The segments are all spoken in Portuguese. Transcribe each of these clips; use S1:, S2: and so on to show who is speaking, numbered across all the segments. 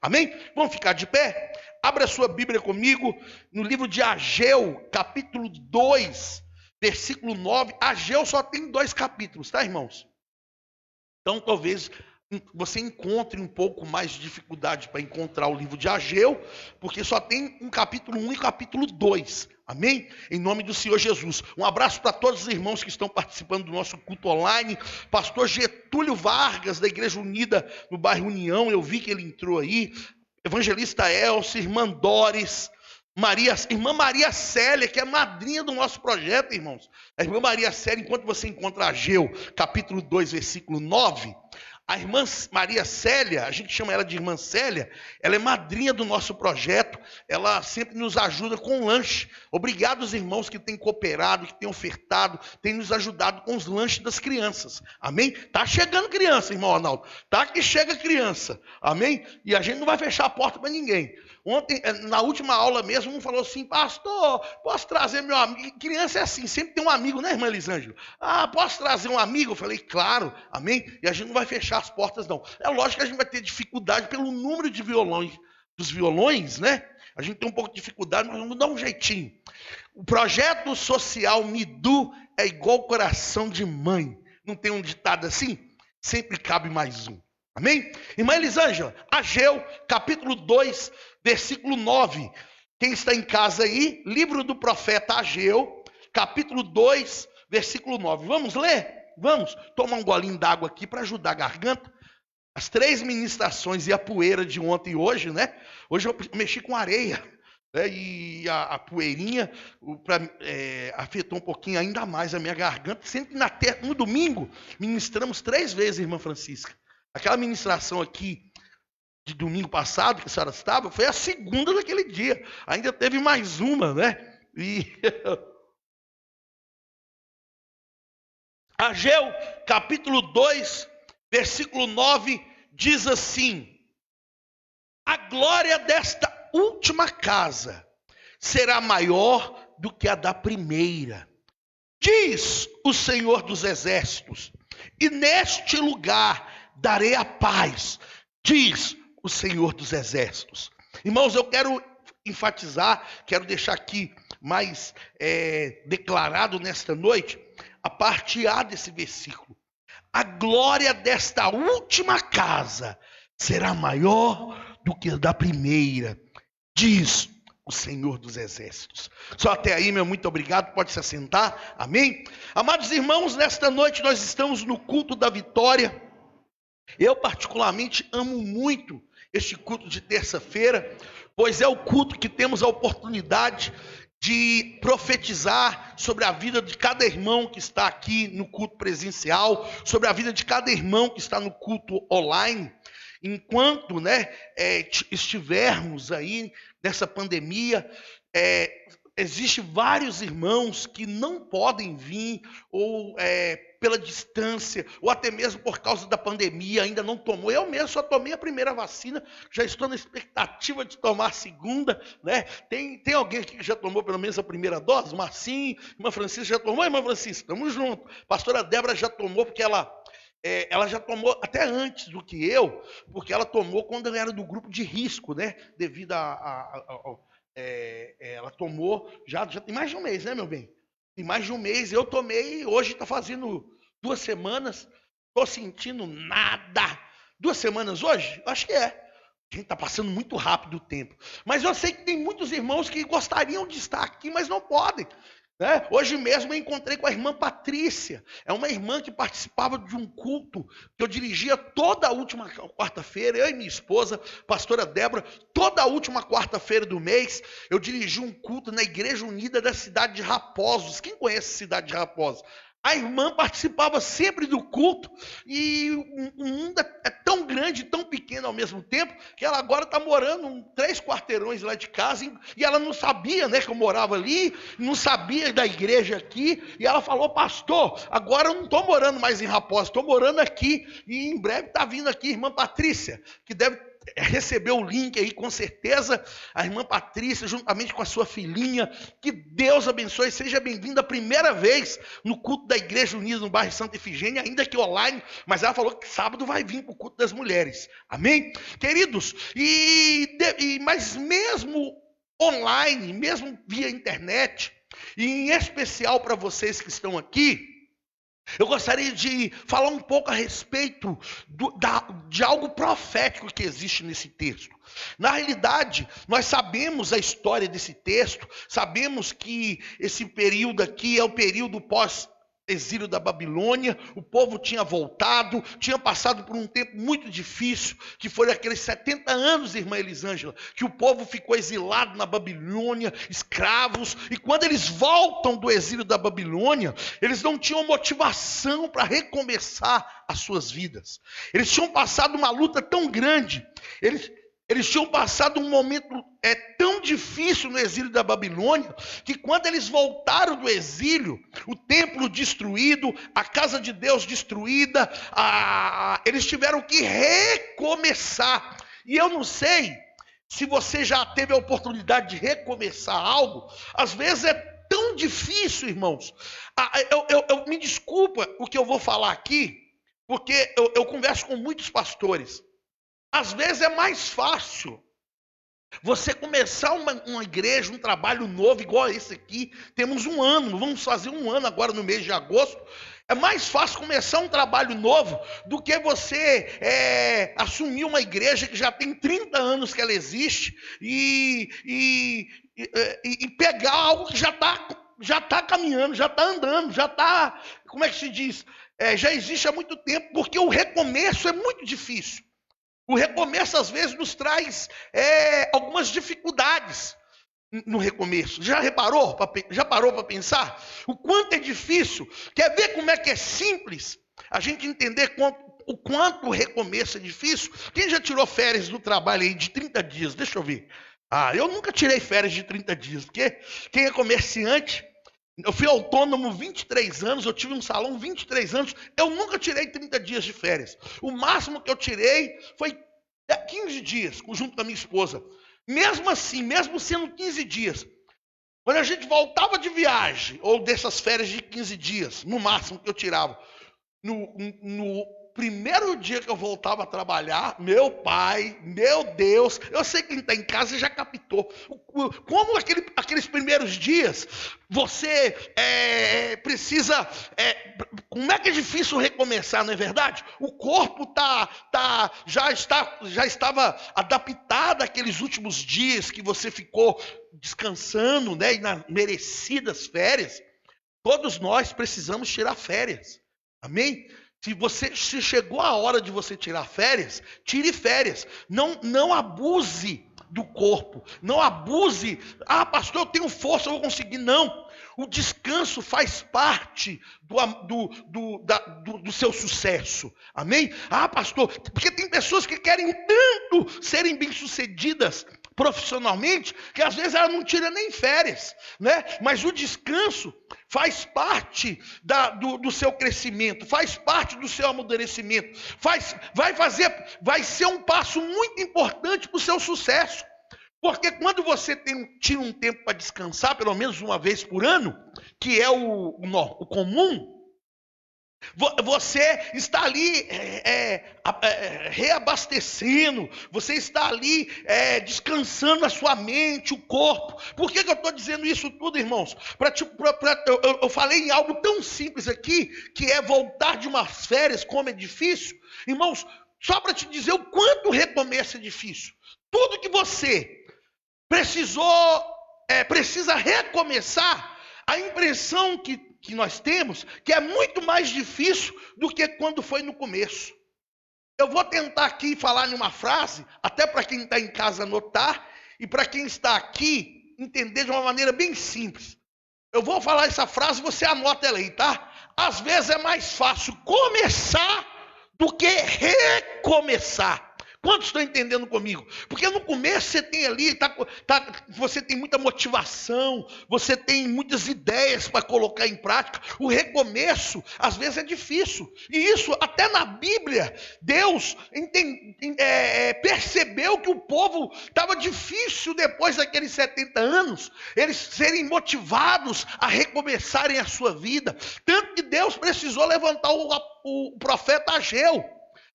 S1: Amém? Vamos ficar de pé? Abra a sua Bíblia comigo no livro de Ageu, capítulo 2, versículo 9. Ageu só tem 2 capítulos, tá, irmãos? Então, talvez você encontre um pouco mais de dificuldade para encontrar o livro de Ageu, porque só tem um capítulo 1 e capítulo 2. Amém? Em nome do Senhor Jesus. Um abraço para todos os irmãos que estão participando do nosso culto online. Pastor Getúlio Vargas, da Igreja Unida, no bairro União, eu vi que ele entrou aí. Evangelista Elcio, irmã Doris, irmã Maria Célia, que é madrinha do nosso projeto, irmãos. A irmã Maria Célia, enquanto você encontra Ageu, capítulo 2, versículo 9... A irmã Maria Célia, a gente chama ela de irmã Célia, ela é madrinha do nosso projeto, ela sempre nos ajuda com lanche. Obrigado aos irmãos que têm cooperado, que têm ofertado, têm nos ajudado com os lanches das crianças. Amém? Tá chegando criança, irmão Arnaldo. Tá que chega criança. Amém? E a gente não vai fechar a porta para ninguém. Ontem, na última aula mesmo, um falou assim: pastor, posso trazer meu amigo? Criança é assim, sempre tem um amigo, né, irmã Elisângela? Ah, posso trazer um amigo? Eu falei, claro, amém? E a gente não vai fechar as portas, não. É lógico que a gente vai ter dificuldade pelo número de dos violões, né? A gente tem um pouco de dificuldade, mas vamos dar um jeitinho. O projeto social Midu é igual coração de mãe. Não tem um ditado assim? Sempre cabe mais um. Amém? Irmã Elisângela, Ageu, capítulo 2, versículo 9. Quem está em casa aí, livro do profeta Ageu, capítulo 2, versículo 9. Vamos ler? Vamos tomar um golinho d'água aqui para ajudar a garganta. As 3 ministrações e a poeira de ontem e hoje, né? Hoje eu mexi com areia, né? E a poeirinha afetou um pouquinho ainda mais a minha garganta. Sempre no domingo, ministramos 3 vezes, irmã Francisca. Aquela ministração aqui de domingo passado, que a senhora estava, foi a segunda daquele dia. Ainda teve mais uma, né? E Ageu, capítulo 2, versículo 9, diz assim: a glória desta última casa será maior do que a da primeira, diz o Senhor dos Exércitos, e neste lugar darei a paz, diz o Senhor dos Exércitos. Irmãos, eu quero enfatizar, quero deixar aqui mais declarado nesta noite, a parte A desse versículo. A glória desta última casa será maior do que a da primeira, diz o Senhor dos Exércitos. Só até aí, meu muito obrigado, pode se assentar, amém? Amados irmãos, nesta noite nós estamos no culto da vitória. Eu particularmente amo muito este culto de terça-feira, pois é o culto que temos a oportunidade de profetizar sobre a vida de cada irmão que está aqui no culto presencial, sobre a vida de cada irmão que está no culto online. Enquanto estivermos aí nessa pandemia, existem vários irmãos que não podem vir, ou pela distância, ou até mesmo por causa da pandemia, ainda não tomou. Eu mesmo só tomei a primeira vacina, já estou na expectativa de tomar a segunda, né? Tem alguém aqui que já tomou pelo menos a primeira dose? Marcinho, irmã Francisca já tomou? Irmã Francisca, estamos juntos. Pastora Débora já tomou, porque ela já tomou até antes do que eu, porque ela tomou quando ela era do grupo de risco, né? Devido ela tomou, já tem mais de um mês, né, meu bem? Tem mais de um mês, eu tomei, hoje está fazendo 2 semanas, estou sentindo nada. 2 semanas hoje? Acho que é. A gente está passando muito rápido o tempo. Mas eu sei que tem muitos irmãos que gostariam de estar aqui, mas não podem. Hoje mesmo eu encontrei com a irmã Patrícia, é uma irmã que participava de um culto que eu dirigia toda a última quarta-feira, eu e minha esposa, pastora Débora, toda a última quarta-feira do mês, eu dirigi um culto na Igreja Unida da cidade de Raposos. Quem conhece a cidade de Raposos? A irmã participava sempre do culto, e o mundo é tão grande, tão pequeno ao mesmo tempo, que ela agora está morando 3 quarteirões lá de casa, e ela não sabia, né, que eu morava ali, não sabia da igreja aqui, e ela falou: pastor, agora eu não estou morando mais em Raposo, estou morando aqui, e em breve está vindo aqui a irmã Patrícia, que deve recebeu o link aí, com certeza, a irmã Patrícia, juntamente com a sua filhinha. Que Deus abençoe, seja bem-vinda a primeira vez no culto da Igreja Unida no bairro Santa Efigênia, ainda que online, mas ela falou que sábado vai vir para o culto das mulheres, amém? Queridos, mas mesmo online, mesmo via internet, e em especial para vocês que estão aqui, eu gostaria de falar um pouco a respeito de algo profético que existe nesse texto. Na realidade, nós sabemos a história desse texto, sabemos que esse período aqui é o período pós-exílio da Babilônia. O povo tinha voltado, tinha passado por um tempo muito difícil, que foi aqueles 70 anos, irmã Elisângela, que o povo ficou exilado na Babilônia, escravos, e quando eles voltam do exílio da Babilônia, eles não tinham motivação para recomeçar as suas vidas. Eles tinham passado uma luta tão grande, eles tinham passado um momento tão difícil no exílio da Babilônia, que quando eles voltaram do exílio, o templo destruído, a casa de Deus destruída, eles tiveram que recomeçar. E eu não sei se você já teve a oportunidade de recomeçar algo. Às vezes é tão difícil, irmãos. Me desculpa o que eu vou falar aqui, porque eu converso com muitos pastores. Às vezes é mais fácil você começar uma igreja, um trabalho novo, igual esse aqui. Temos um ano, vamos fazer um ano agora no mês de agosto. É mais fácil começar um trabalho novo do que você assumir uma igreja que já tem 30 anos que ela existe e pegar algo que já está caminhando, já está andando, já está, como é que se diz? Já existe há muito tempo, porque o recomeço é muito difícil. O recomeço, às vezes, nos traz algumas dificuldades no recomeço. Já parou para pensar? O quanto é difícil? Quer ver como é que é simples a gente entender o quanto o recomeço é difícil? Quem já tirou férias do trabalho aí de 30 dias? Deixa eu ver. Eu nunca tirei férias de 30 dias, porque quem é comerciante... Eu fui autônomo 23 anos, eu tive um salão 23 anos, eu nunca tirei 30 dias de férias. O máximo que eu tirei foi 15 dias, junto com a minha esposa. Mesmo assim, mesmo sendo 15 dias, quando a gente voltava de viagem, ou dessas férias de 15 dias, no máximo que eu tirava, no primeiro dia que eu voltava a trabalhar, meu pai, meu Deus, eu sei que quem está em casa já captou. Como aqueles primeiros dias, você precisa... como é que é difícil recomeçar, não é verdade? O corpo já estava adaptado àqueles últimos dias que você ficou descansando, né, e nas merecidas férias. Todos nós precisamos tirar férias, amém? Se chegou a hora de você tirar férias, tire férias. Não abuse do corpo. Não abuse. Pastor, eu tenho força, eu vou conseguir. Não. O descanso faz parte do seu sucesso. Amém? Pastor, porque tem pessoas que querem tanto serem bem-sucedidas profissionalmente, que às vezes ela não tira nem férias, né? Mas o descanso faz parte do seu crescimento, faz parte do seu amadurecimento, vai ser um passo muito importante para o seu sucesso. Porque quando você tira um tempo para descansar, pelo menos uma vez por ano, que é o comum, você está ali reabastecendo, você está ali descansando a sua mente, o corpo. Por que eu estou dizendo isso tudo, irmãos? Eu falei em algo tão simples aqui, que é voltar de umas férias, como é difícil. Irmãos, só para te dizer o quanto o recomeço é difícil. Tudo que você precisa recomeçar, a impressão que nós temos, que é muito mais difícil do que quando foi no começo. Eu vou tentar aqui falar em uma frase, até para quem está em casa anotar, e para quem está aqui entender de uma maneira bem simples. Eu vou falar essa frase, você anota ela aí, tá? Às vezes é mais fácil começar do que recomeçar. Quantos estão entendendo comigo? Porque no começo você tem ali, você tem muita motivação, você tem muitas ideias para colocar em prática. O recomeço, às vezes, é difícil. E isso, até na Bíblia, Deus percebeu que o povo estava difícil depois daqueles 70 anos, eles serem motivados a recomeçarem a sua vida. Tanto que Deus precisou levantar o profeta Ageu.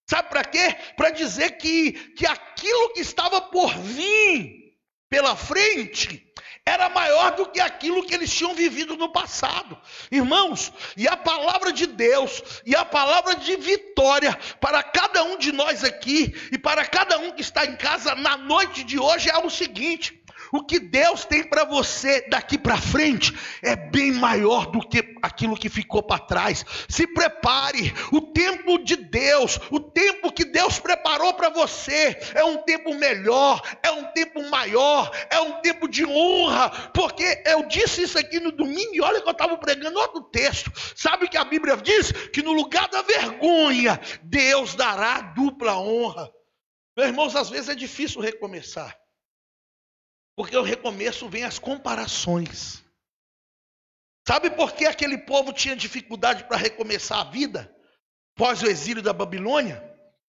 S1: Sabe para quê? Para dizer que aquilo que estava por vir pela frente era maior do que aquilo que eles tinham vivido no passado. Irmãos, e a palavra de Deus, e a palavra de vitória para cada um de nós aqui, e para cada um que está em casa na noite de hoje é o seguinte: o que Deus tem para você daqui para frente é bem maior do que aquilo que ficou para trás. Se prepare, o tempo de Deus, o tempo que Deus preparou para você é um tempo melhor, é um tempo maior, é um tempo de honra, porque eu disse isso aqui no domingo e olha que eu estava pregando outro texto. Sabe o que a Bíblia diz? Que no lugar da vergonha, Deus dará dupla honra. Meus irmãos, às vezes é difícil recomeçar. Porque o recomeço vem as comparações. Sabe por que aquele povo tinha dificuldade para recomeçar a vida após o exílio da Babilônia?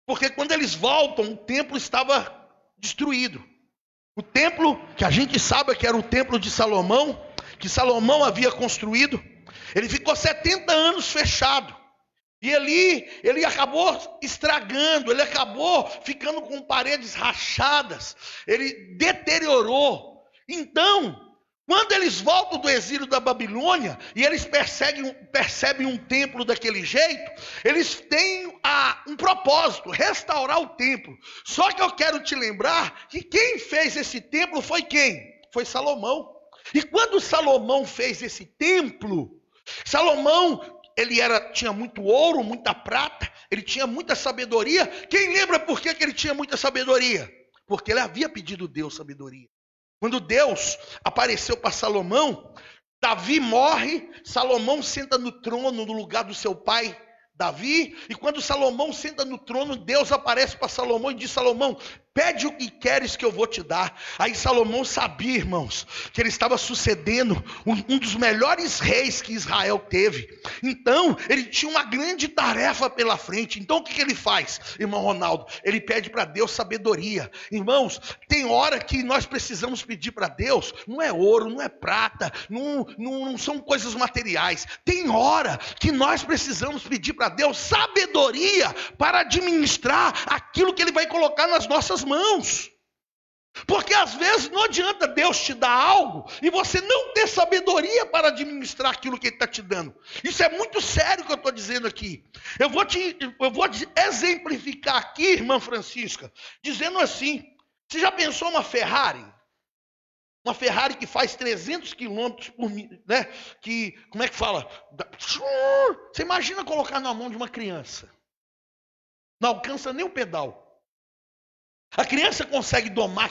S1: Porque quando eles voltam, o templo estava destruído. O templo, que a gente sabe que era o templo de Salomão, que Salomão havia construído, ele ficou 70 anos fechado. E ele acabou estragando, ele acabou ficando com paredes rachadas, ele deteriorou. Então, quando eles voltam do exílio da Babilônia, e eles percebem um templo daquele jeito, eles têm um propósito, restaurar o templo. Só que eu quero te lembrar que quem fez esse templo foi quem? Foi Salomão. E quando Salomão fez esse templo, Salomão... ele tinha muito ouro, muita prata, ele tinha muita sabedoria. Quem lembra por que ele tinha muita sabedoria? Porque ele havia pedido a Deus sabedoria. Quando Deus apareceu para Salomão, Davi morre, Salomão senta no trono no lugar do seu pai Davi, e quando Salomão senta no trono, Deus aparece para Salomão e diz: Salomão, pede o que queres que eu vou te dar. Aí Salomão sabia, irmãos, que ele estava sucedendo um dos melhores reis que Israel teve. Então, ele tinha uma grande tarefa pela frente. Então, o que ele faz, irmão Ronaldo? Ele pede para Deus sabedoria. Irmãos, tem hora que nós precisamos pedir para Deus, não é ouro, não é prata, não são coisas materiais. Tem hora que nós precisamos pedir para Deus sabedoria para administrar aquilo que Ele vai colocar nas nossas mãos. Porque às vezes não adianta Deus te dar algo e você não ter sabedoria para administrar aquilo que Ele está te dando. Isso é muito sério o que eu estou dizendo aqui. Eu vou exemplificar aqui, irmã Francisca, dizendo assim: você já pensou uma Ferrari? Uma Ferrari que faz 300 quilômetros por minuto, né? Que, como é que fala? Você imagina colocar na mão de uma criança. Não alcança nem o pedal. A criança consegue domar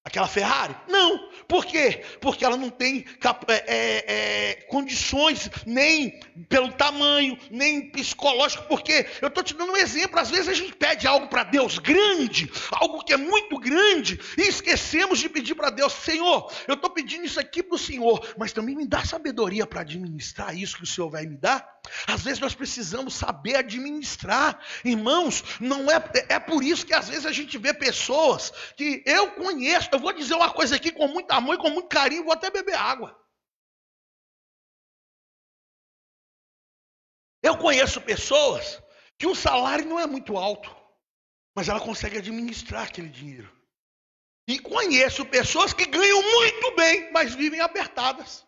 S1: aquela Ferrari? Não. Por quê? Porque ela não tem condições, nem pelo tamanho, nem psicológico. Porque eu estou te dando um exemplo. Às vezes a gente pede algo para Deus grande, algo que é muito grande, e esquecemos de pedir para Deus: Senhor, eu estou pedindo isso aqui para o Senhor, mas também me dá sabedoria para administrar isso que o Senhor vai me dar. Às vezes nós precisamos saber administrar, irmãos. Não é por isso que às vezes a gente vê pessoas que eu conheço. Eu vou dizer uma coisa aqui com muito amor e com muito carinho, vou até beber água. Eu conheço pessoas que o salário não é muito alto, mas ela consegue administrar aquele dinheiro. E conheço pessoas que ganham muito bem, mas vivem apertadas.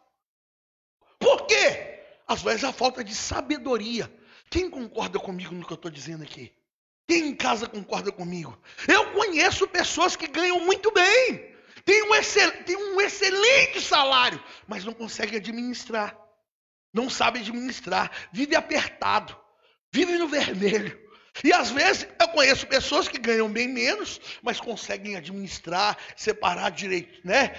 S1: Por quê? Às vezes a falta de sabedoria. Quem concorda comigo no que eu estou dizendo aqui? Quem em casa concorda comigo? Eu conheço pessoas que ganham muito bem, tem um excelente salário, mas não consegue administrar, não sabe administrar, vive apertado, vive no vermelho. E às vezes eu conheço pessoas que ganham bem menos, mas conseguem administrar, separar direito, né?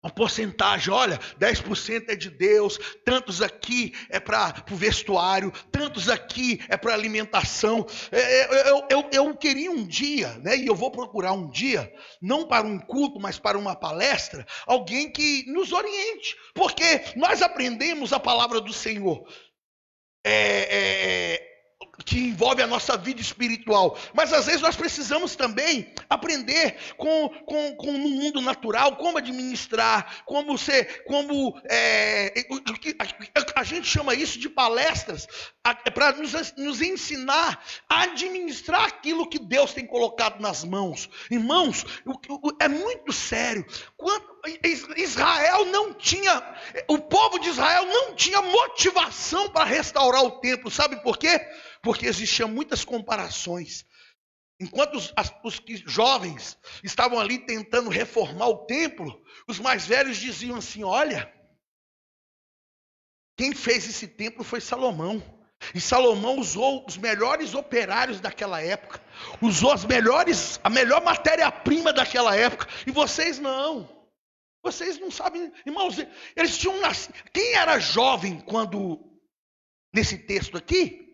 S1: a porcentagem, olha, 10% é de Deus, tantos aqui é para o vestuário, tantos aqui é para alimentação. Eu queria um dia, né, e eu vou procurar um dia, não para um culto, mas para uma palestra, alguém que nos oriente, porque nós aprendemos a palavra do Senhor, que envolve a nossa vida espiritual, mas às vezes nós precisamos também aprender no mundo natural como administrar, a gente chama isso de palestras, para nos ensinar a administrar aquilo que Deus tem colocado nas mãos. Irmãos, é muito sério. O povo de Israel não tinha motivação para restaurar o templo. Sabe por quê? Porque existiam muitas comparações. Enquanto os jovens estavam ali tentando reformar o templo, os mais velhos diziam assim: olha, quem fez esse templo foi Salomão. E Salomão usou os melhores operários daquela época, usou a melhor matéria-prima daquela época, e vocês não sabem, irmãos. Eles tinham nascido. Quem era jovem quando, nesse texto aqui,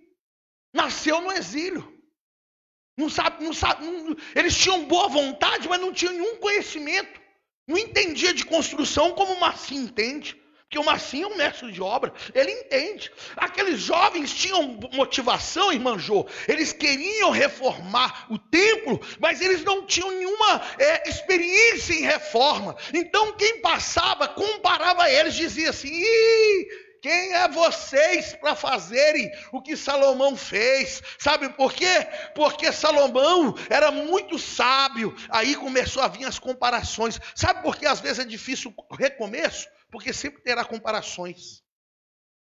S1: nasceu no exílio. Eles tinham boa vontade, mas não tinham nenhum conhecimento. Não entendia de construção como o Marcinho entende. Porque o Marcinho é um mestre de obra, ele entende. Aqueles jovens tinham motivação, irmã Jô. Eles queriam reformar o templo, mas eles não tinham nenhuma experiência em reforma. Então quem passava, comparava eles, dizia assim: quem é vocês para fazerem o que Salomão fez? Sabe por quê? Porque Salomão era muito sábio. Aí começou a vir as comparações. Sabe por que às vezes é difícil o recomeço? Porque sempre terá comparações.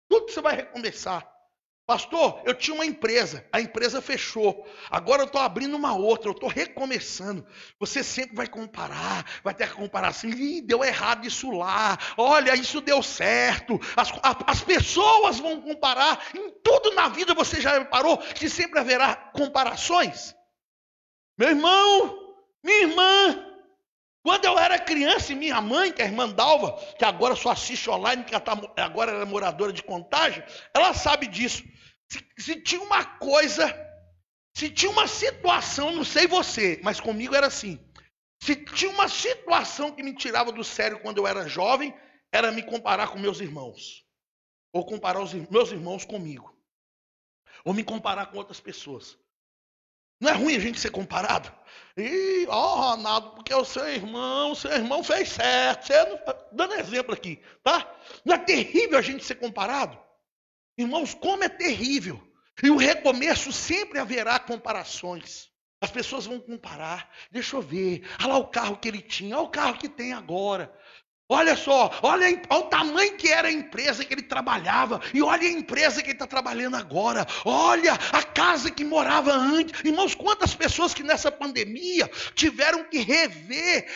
S1: Tudo que você vai recomeçar. Pastor, eu tinha uma empresa, a empresa fechou. Agora eu estou abrindo uma outra, eu estou recomeçando. Você sempre vai comparar, vai ter a comparação. Deu errado isso lá. Olha, isso deu certo. As pessoas vão comparar. Em tudo na vida você já reparou que sempre haverá comparações? Meu irmão, minha irmã. Quando eu era criança, e minha mãe, que é a irmã Dalva, que agora só assiste online, que agora ela é moradora de Contagem, ela sabe disso. Se tinha uma coisa, se tinha uma situação, não sei você, mas comigo era assim. Se tinha uma situação que me tirava do sério quando eu era jovem, era me comparar com meus irmãos. Ou comparar os meus irmãos comigo. Ou me comparar com outras pessoas. Não é ruim a gente ser comparado? Ronaldo, porque o seu irmão fez certo. Dando exemplo aqui, tá? Não é terrível a gente ser comparado? Irmãos, como é terrível. E o recomeço sempre haverá comparações. As pessoas vão comparar. Deixa eu ver. Olha lá o carro que ele tinha, olha o carro que tem agora. Olha só, olha o tamanho que era a empresa que ele trabalhava, e olha a empresa que ele está trabalhando agora, olha a casa que morava antes. Irmãos, quantas pessoas que nessa pandemia tiveram que rever.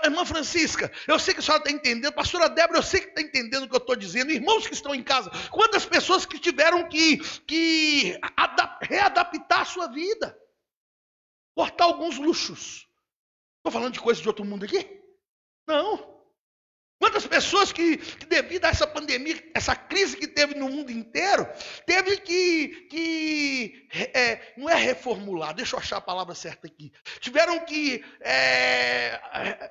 S1: Irmã Francisca, eu sei que a senhora está entendendo, pastora Débora, eu sei que está entendendo o que eu estou dizendo, irmãos que estão em casa, quantas pessoas que tiveram que readaptar a sua vida, cortar alguns luxos. Estou falando de coisa de outro mundo aqui? Não. Quantas pessoas que devido a essa pandemia, essa crise que teve no mundo inteiro, teve que não é reformular, deixa eu achar a palavra certa aqui, tiveram que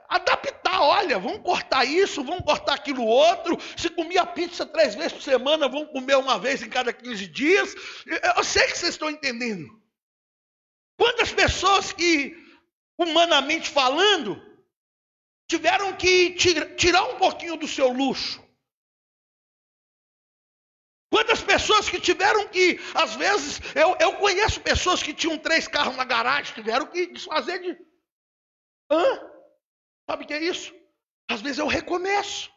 S1: adaptar. Olha, vamos cortar isso, vamos cortar aquilo outro. Se comia pizza 3 vezes por semana, vamos comer uma vez em cada 15 dias. Eu sei que vocês estão entendendo. Quantas pessoas que, humanamente falando, tiveram que tirar um pouquinho do seu luxo. Quantas pessoas que tiveram que, às vezes, eu conheço pessoas que tinham 3 carros na garagem, tiveram que desfazer de... Sabe o que é isso? Às vezes é o recomeço.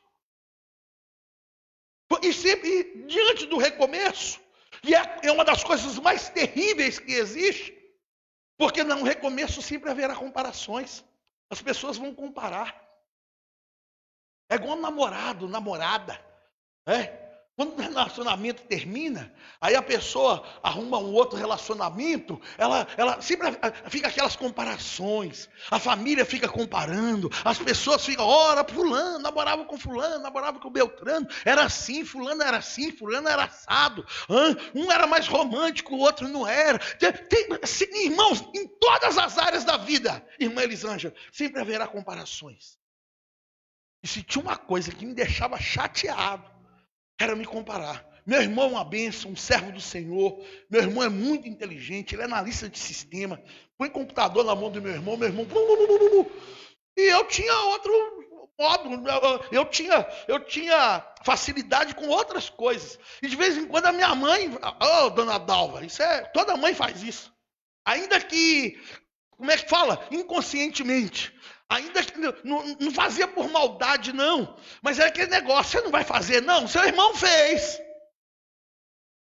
S1: E sempre diante do recomeço, e é uma das coisas mais terríveis que existe, porque no recomeço sempre haverá comparações. As pessoas vão comparar. É igual namorado, namorada. Quando o relacionamento termina, aí a pessoa arruma um outro relacionamento, ela sempre fica aquelas comparações, a família fica comparando, as pessoas ficam, ora, fulano, namorava com fulano, namorava com Beltrano, era assim, fulano era assado, um era mais romântico, o outro não era. Irmãos, em todas as áreas da vida, irmã Elisângela, sempre haverá comparações. E se tinha uma coisa que me deixava chateado, era me comparar. Meu irmão é uma bênção, um servo do Senhor. Meu irmão é muito inteligente, ele é analista de sistema. Põe computador na mão do meu irmão. E eu tinha outro modo. Eu tinha facilidade com outras coisas. E de vez em quando a minha mãe, dona Dalva, toda mãe faz isso. Ainda que, como é que fala? Inconscientemente. Ainda que não fazia por maldade, não. Mas é aquele negócio, você não vai fazer, não. Seu irmão fez.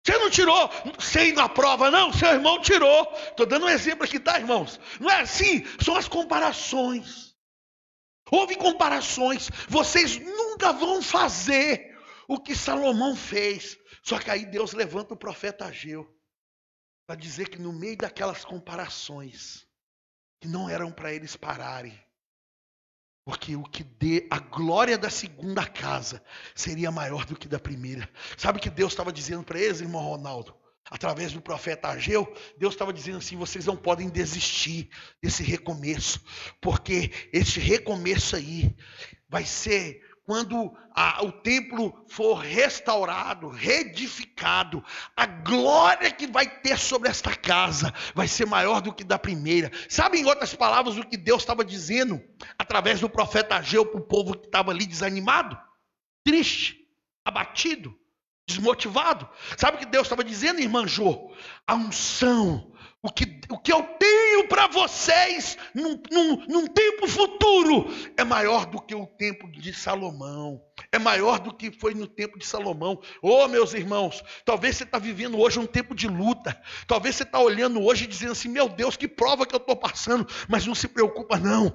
S1: Você não tirou 100 na prova, não. Seu irmão tirou. Estou dando um exemplo aqui, tá, irmãos? Não é assim, são as comparações. Houve comparações. Vocês nunca vão fazer o que Salomão fez. Só que aí Deus levanta o profeta Ageu para dizer que no meio daquelas comparações, que não eram para eles pararem, porque a glória da segunda casa seria maior do que da primeira. Sabe o que Deus estava dizendo para eles, irmão Ronaldo? Através do profeta Ageu, Deus estava dizendo assim, vocês não podem desistir desse recomeço, porque esse recomeço aí vai ser quando o templo for restaurado, reedificado, a glória que vai ter sobre esta casa vai ser maior do que da primeira. Sabe, em outras palavras, o que Deus estava dizendo através do profeta Ageu para o povo que estava ali desanimado, triste, abatido, desmotivado? Sabe o que Deus estava dizendo, irmã Jô? A unção, o que eu tenho para vocês num tempo futuro é maior do que o tempo de Salomão. É maior do que foi no tempo de Salomão. Meus irmãos, talvez você está vivendo hoje um tempo de luta. Talvez você está olhando hoje e dizendo assim, meu Deus, que prova que eu estou passando. Mas não se preocupa não.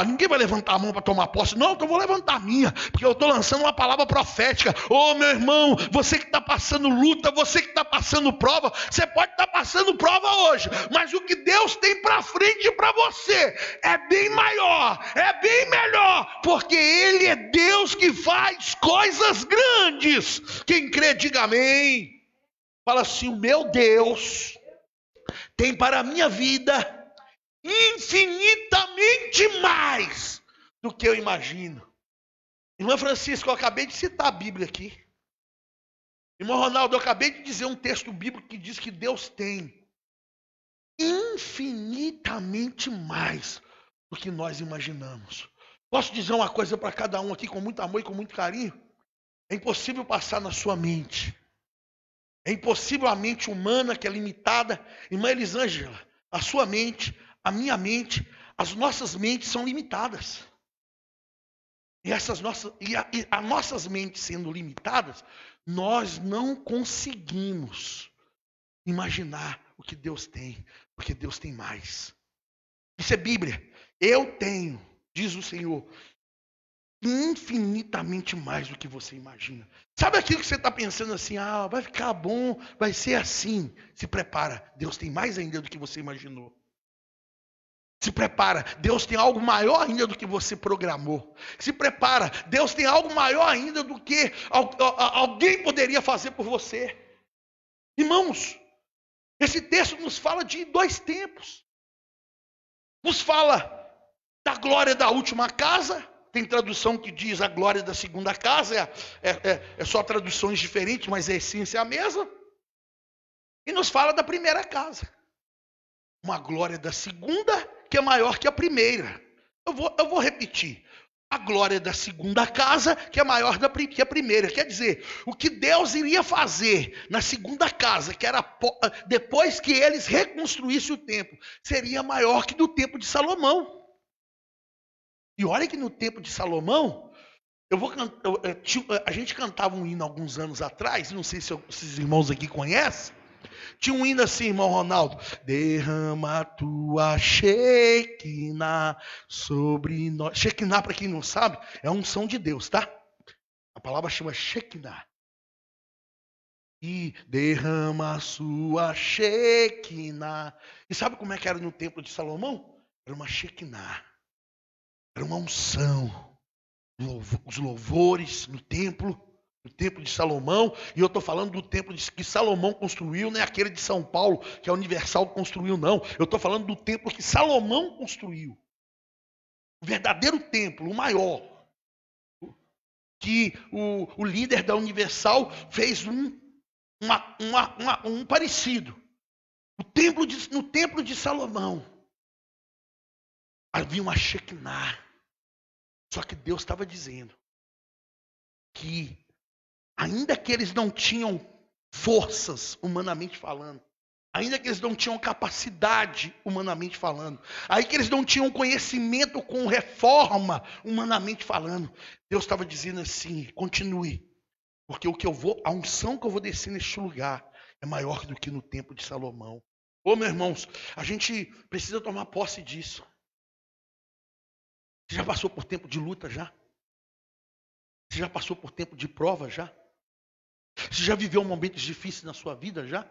S1: Ninguém vai levantar a mão para tomar posse. Não, então eu vou levantar a minha, porque eu estou lançando uma palavra profética. Meu irmão, você que está passando luta, você que está passando prova, você pode estar passando prova hoje, mas o que Deus tem para frente para você é bem maior, é bem melhor, porque Ele é Deus que faz coisas grandes. Quem crê, diga amém. Fala assim, o meu Deus tem para a minha vida infinitamente mais do que eu imagino. Irmã Francisco, eu acabei de citar a Bíblia aqui. Irmão Ronaldo, eu acabei de dizer um texto bíblico que diz que Deus tem infinitamente mais do que nós imaginamos. Posso dizer uma coisa para cada um aqui com muito amor e com muito carinho? É impossível passar na sua mente. É impossível a mente humana, que é limitada. Irmã Elisângela, a sua mente, a minha mente, as nossas mentes são limitadas. E as nossas mentes sendo limitadas, nós não conseguimos imaginar o que Deus tem, porque Deus tem mais. Isso é Bíblia. Eu tenho, diz o Senhor, infinitamente mais do que você imagina. Sabe aquilo que você está pensando assim, vai ficar bom, vai ser assim. Se prepara, Deus tem mais ainda do que você imaginou. Se prepara, Deus tem algo maior ainda do que você programou. Se prepara, Deus tem algo maior ainda do que alguém poderia fazer por você. Irmãos, esse texto nos fala de 2 tempos. Nos fala da glória da última casa. Tem tradução que diz a glória da segunda casa. É só traduções diferentes, mas a essência é a mesma. E nos fala da primeira casa. Uma glória da segunda que é maior que a primeira. Eu vou repetir. A glória da segunda casa que é maior que a primeira. Quer dizer, o que Deus iria fazer na segunda casa, que era depois que eles reconstruíssem o templo, seria maior que no tempo de Salomão. E olha que no tempo de Salomão, a gente cantava um hino alguns anos atrás, não sei se esses irmãos aqui conhecem. Tinha um hino assim, irmão Ronaldo. Derrama a tua Shekinah sobre nós. Shekinah, para quem não sabe, é a unção de Deus, tá? A palavra chama Shekinah. e derrama a sua Shekinah. E sabe como é que era no templo de Salomão? Era uma Shekinah. Era uma unção. Os louvores no templo de Salomão. E eu estou falando do templo que Salomão construiu, não é aquele de São Paulo, que a Universal construiu, não. Eu estou falando do templo que Salomão construiu. O verdadeiro templo, o maior. Que o líder da Universal fez um parecido. No templo de Salomão havia uma Shekinah. Só que Deus estava dizendo que, ainda que eles não tinham forças, humanamente falando, ainda que eles não tinham capacidade, humanamente falando, aí que eles não tinham conhecimento com reforma, humanamente falando, Deus estava dizendo assim: continue, porque a unção que eu vou descer neste lugar é maior do que no tempo de Salomão. Ô, meus irmãos, a gente precisa tomar posse disso. Você já passou por tempo de luta já? Você já passou por tempo de prova já? Você já viveu momentos difíceis na sua vida já?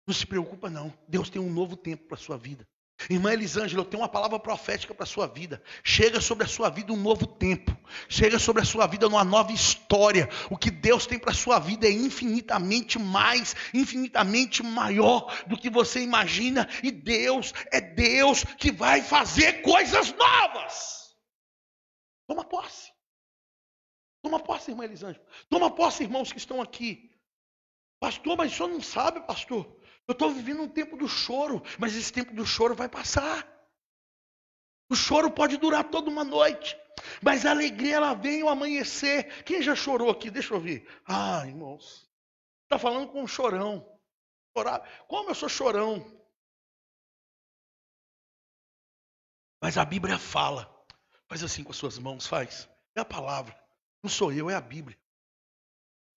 S1: Não se preocupa não. Deus tem um novo tempo para a sua vida. Irmã Elisângela, eu tenho uma palavra profética para a sua vida. Chega sobre a sua vida um novo tempo. Chega sobre a sua vida uma nova história. O que Deus tem para a sua vida é infinitamente mais, infinitamente maior do que você imagina. E Deus é Deus que vai fazer coisas novas. Toma posse. Toma posse, irmã Elisângela. Toma posse, irmãos que estão aqui. Pastor, mas o senhor não sabe, pastor. Eu estou vivendo um tempo do choro, mas esse tempo do choro vai passar. O choro pode durar toda uma noite, mas a alegria ela vem ao amanhecer. Quem já chorou aqui? Deixa eu ver. Ah, irmãos, está falando com um chorão. Como eu sou chorão. Mas a Bíblia fala. Faz assim com as suas mãos, faz. É a palavra. Não sou eu, é a Bíblia.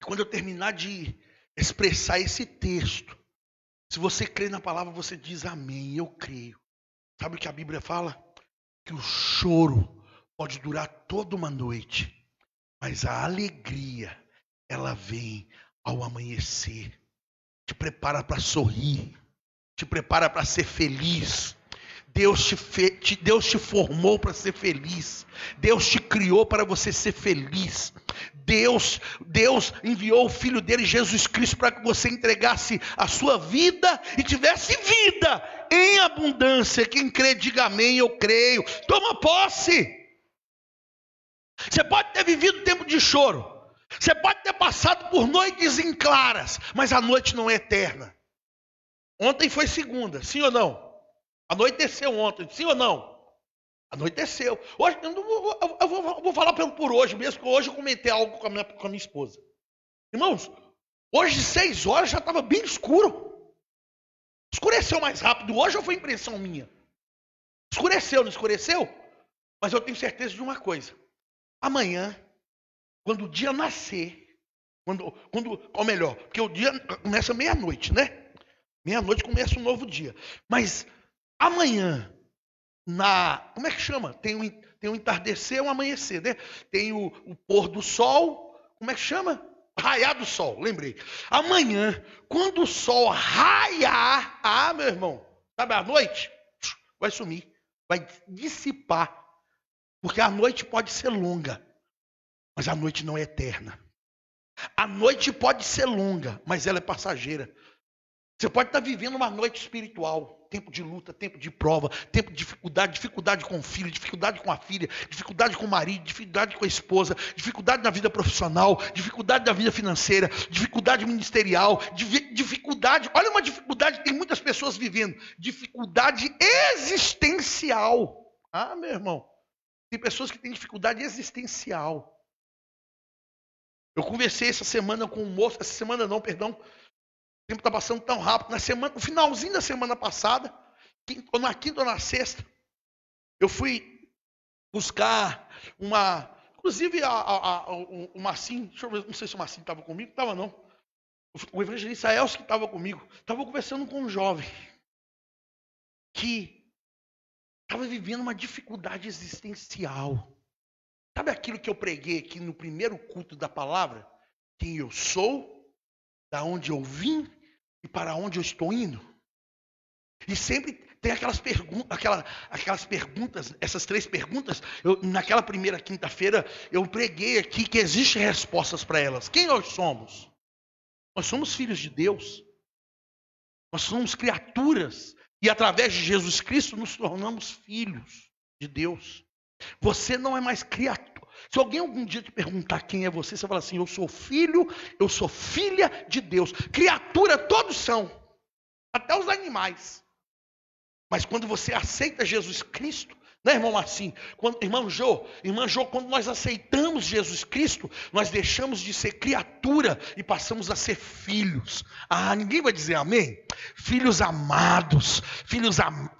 S1: E quando eu terminar de expressar esse texto, se você crê na palavra, você diz amém, eu creio. Sabe o que a Bíblia fala? Que o choro pode durar toda uma noite, mas a alegria, ela vem ao amanhecer. Te prepara para sorrir, te prepara para ser feliz. Deus te formou para ser feliz. Deus te criou para você ser feliz. Deus enviou o Filho dele, Jesus Cristo, para que você entregasse a sua vida e tivesse vida em abundância. Quem crê, diga amém, eu creio. Toma posse. Você pode ter vivido tempo de choro. Você pode ter passado por noites em claras, mas a noite não é eterna. Ontem foi segunda, sim ou não? Anoiteceu ontem, sim ou não? Anoiteceu. Hoje, eu vou falar por hoje mesmo, porque hoje eu comentei algo com a minha esposa. Irmãos, hoje 6 horas já estava bem escuro. Escureceu mais rápido hoje ou foi impressão minha? Escureceu, não escureceu? Mas eu tenho certeza de uma coisa. Amanhã, quando o dia nascer, ou melhor, porque o dia começa meia-noite, né? Meia-noite começa um novo dia. Mas amanhã, como é que chama? Tem um entardecer e um amanhecer, né? Tem o pôr do sol, como é que chama? Raiar do sol, lembrei. Amanhã, quando o sol raiar, meu irmão, sabe a noite? Vai sumir, vai dissipar. Porque a noite pode ser longa, mas a noite não é eterna. A noite pode ser longa, mas ela é passageira. Você pode estar vivendo uma noite espiritual, tempo de luta, tempo de prova, tempo de dificuldade com o filho, dificuldade com a filha, dificuldade com o marido, dificuldade com a esposa, dificuldade na vida profissional, dificuldade na vida financeira, dificuldade ministerial, dificuldade, olha uma dificuldade que tem muitas pessoas vivendo, dificuldade existencial. Ah, meu irmão, tem pessoas que têm dificuldade existencial. Eu conversei essa semana com um moço, essa semana não, perdão, o tempo está passando tão rápido. No finalzinho da semana passada, ou na quinta ou na sexta, eu fui buscar inclusive o Marcinho, deixa eu ver, não sei se o Marcinho estava comigo, estava não. O evangelista Elcio que estava comigo, estava conversando com um jovem que estava vivendo uma dificuldade existencial. Sabe aquilo que eu preguei aqui no primeiro culto da palavra? Quem eu sou da onde eu vim e para onde eu estou indo? E sempre tem aquelas perguntas, essas 3 perguntas. Naquela primeira quinta-feira, eu preguei aqui que existem respostas para elas. Quem nós somos? Nós somos filhos de Deus. Nós somos criaturas. E através de Jesus Cristo nos tornamos filhos de Deus. Você não é mais criatura. Se alguém algum dia te perguntar quem é você, você fala assim: eu sou filho, eu sou filha de Deus. Criatura todos são, até os animais. Mas quando você aceita Jesus Cristo, né, irmão Marcinho? Irmã Jô, quando nós aceitamos Jesus Cristo, nós deixamos de ser criatura e passamos a ser filhos. Ah, ninguém vai dizer amém? Filhos amados,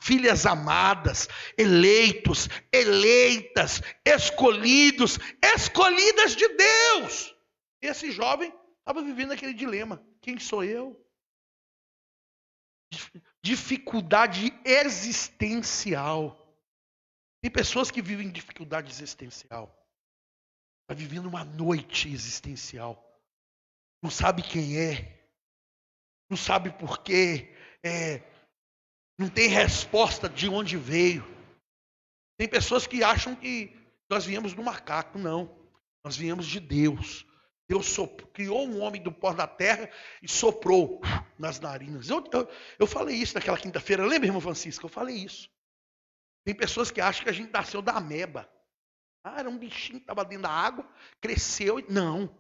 S1: filhas amadas, eleitos, eleitas, escolhidas de Deus. Esse jovem estava vivendo aquele dilema: quem sou eu? Dificuldade existencial. Tem pessoas que vivem dificuldade existencial. Está vivendo uma noite existencial. Não sabe quem é. Não sabe porquê. Não tem resposta de onde veio. Tem pessoas que acham que nós viemos do macaco. Não. Nós viemos de Deus. Deus criou um homem do pó da terra e soprou nas narinas. Eu falei isso naquela quinta-feira. Lembra, irmão Francisco? Eu falei isso. Tem pessoas que acham que a gente nasceu da ameba. Ah, era um bichinho que estava dentro da água, cresceu. Não.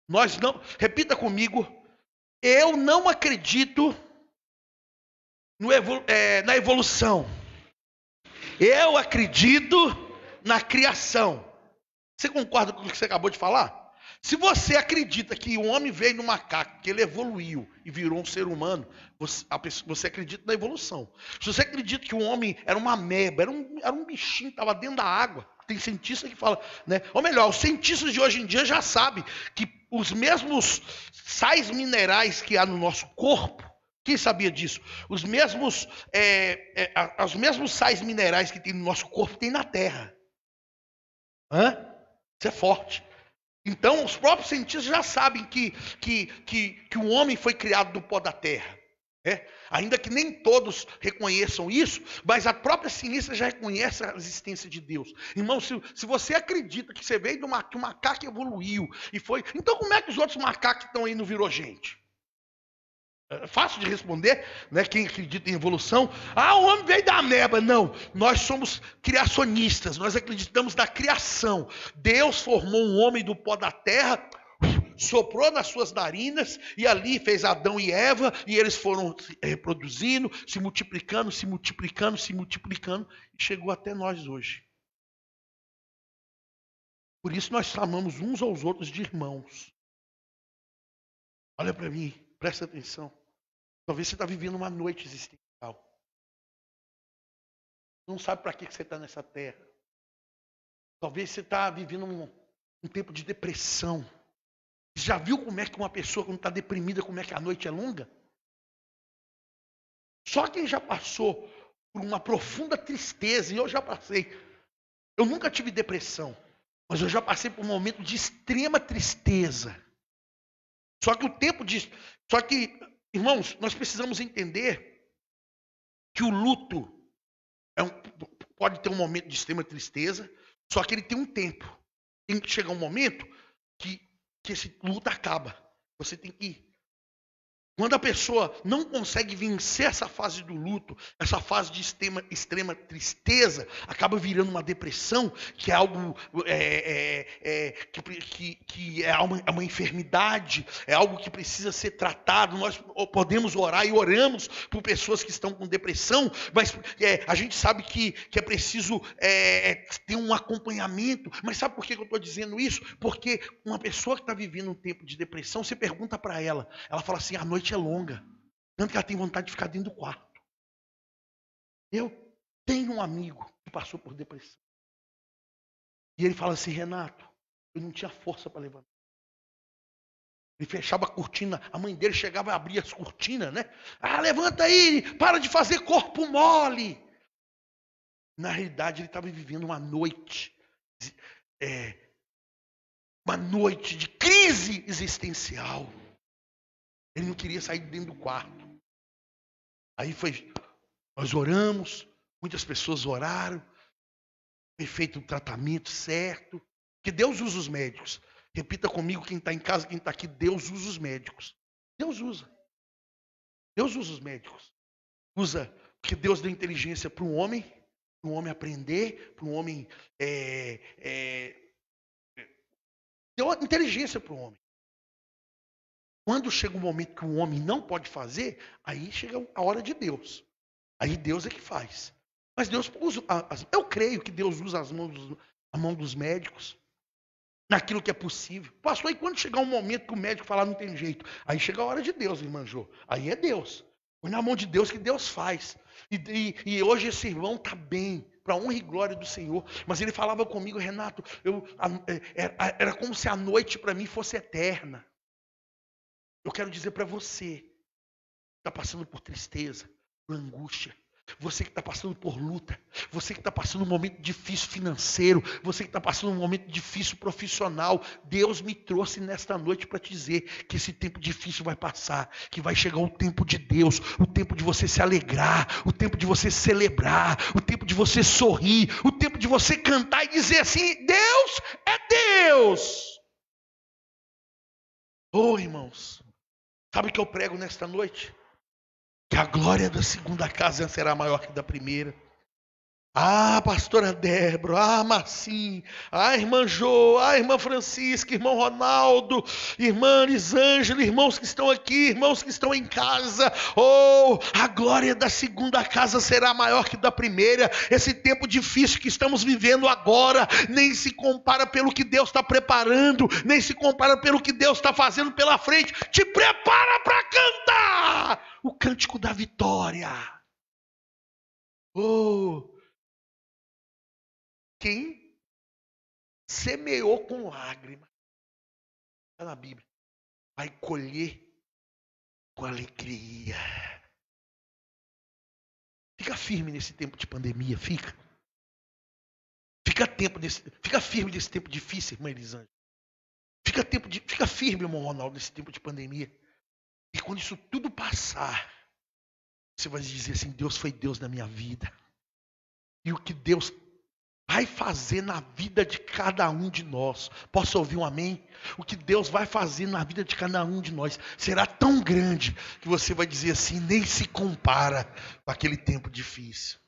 S1: Nós não. Repita comigo. Eu não acredito na evolução. Eu acredito na criação. Você concorda com o que você acabou de falar? Se você acredita que o homem veio no macaco, que ele evoluiu e virou um ser humano, você acredita na evolução. Se você acredita que o homem era uma ameba, era um bichinho que estava dentro da água, tem cientista que fala, né? Ou melhor, os cientistas de hoje em dia já sabem que os mesmos sais minerais que há no nosso corpo, quem sabia disso? Os mesmos sais minerais que tem no nosso corpo tem na Terra. Isso é forte. Então, os próprios cientistas já sabem que o homem foi criado do pó da terra. Ainda que nem todos reconheçam isso, mas a própria ciência já reconhece a existência de Deus. Irmão, se você acredita que você veio que o macaco evoluiu e foi... Então, como é que os outros macacos que estão aí não virou gente? É fácil de responder, né? Quem acredita em evolução. Ah, o homem veio da ameba. Não, nós somos criacionistas, nós acreditamos na criação. Deus formou um homem do pó da terra, soprou nas suas narinas e ali fez Adão e Eva, e eles foram se reproduzindo, se multiplicando, e chegou até nós hoje. Por isso nós chamamos uns aos outros de irmãos. Olha para mim, presta atenção. Talvez você está vivendo uma noite existencial. Não sabe para que você está nessa terra. Talvez você está vivendo um tempo de depressão. Você já viu como é que uma pessoa, quando está deprimida, como é que a noite é longa? Só quem já passou por uma profunda tristeza, e eu já passei. Eu nunca tive depressão, mas eu já passei por um momento de extrema tristeza. Só que, irmãos, nós precisamos entender que o luto pode ter um momento de extrema tristeza, só que ele tem um tempo. Tem que chegar um momento que esse luto acaba. Você tem que ir. Quando a pessoa não consegue vencer essa fase do luto, essa fase de extrema tristeza, acaba virando uma depressão, que é algo que é uma enfermidade, é algo que precisa ser tratado. Nós podemos orar e oramos por pessoas que estão com depressão, mas a gente sabe que é preciso ter um acompanhamento. Mas sabe por que eu estou dizendo isso? Porque uma pessoa que está vivendo um tempo de depressão, você pergunta para ela fala assim: a noite é longa, tanto que ela tem vontade de ficar dentro do quarto. Eu tenho um amigo que passou por depressão. E ele fala assim: Renato, eu não tinha força para levantar. Ele fechava a cortina, a mãe dele chegava e abria as cortinas, né? Ah, levanta aí, para de fazer corpo mole. Na realidade, ele estava vivendo uma noite de crise existencial. Ele não queria sair de dentro do quarto. Aí nós oramos, muitas pessoas oraram, foi feito o tratamento certo. Que Deus usa os médicos. Repita comigo, quem está em casa, quem está aqui, Deus usa os médicos. Deus usa. Deus usa os médicos. Usa, porque Deus deu inteligência para um homem aprender, para um homem deu inteligência para o homem. Quando chega um momento que o homem não pode fazer, aí chega a hora de Deus. Aí Deus é que faz. Mas Deus usa, eu creio que Deus usa a mão dos médicos naquilo que é possível. Pastor, e quando chegar um momento que o médico falar não tem jeito, aí chega a hora de Deus, irmã Jô. Aí é Deus. Põe na mão de Deus que Deus faz. E hoje esse irmão está bem, para a honra e glória do Senhor. Mas ele falava comigo, Renato, era como se a noite para mim fosse eterna. Eu quero dizer para você, que está passando por tristeza, por angústia, você que está passando por luta, você que está passando um momento difícil financeiro, você que está passando um momento difícil profissional, Deus me trouxe nesta noite para te dizer que esse tempo difícil vai passar, que vai chegar o tempo de Deus, o tempo de você se alegrar, o tempo de você celebrar, o tempo de você sorrir, o tempo de você cantar e dizer assim, Deus é Deus. Oh, irmãos, sabe o que eu prego nesta noite? Que a glória da segunda casa será maior que da primeira. Ah, pastora Débora, Marcinho, irmã Jô, irmã Francisca, irmão Ronaldo, irmã Elisângela, irmãos que estão aqui, irmãos que estão em casa. Oh, a glória da segunda casa será maior que da primeira. Esse tempo difícil que estamos vivendo agora, nem se compara pelo que Deus está preparando, nem se compara pelo que Deus está fazendo pela frente. Te prepara para cantar o cântico da vitória. Oh, quem semeou com lágrimas, está na Bíblia, vai colher com alegria. Fica firme nesse tempo de pandemia, fica. Fica firme nesse tempo difícil, irmã Elisângela. Fica firme, irmão Ronaldo, nesse tempo de pandemia. E quando isso tudo passar, você vai dizer assim, Deus foi Deus na minha vida. E o que Deus vai fazer na vida de cada um de nós. Posso ouvir um amém? O que Deus vai fazer na vida de cada um de nós será tão grande que você vai dizer assim, nem se compara com aquele tempo difícil.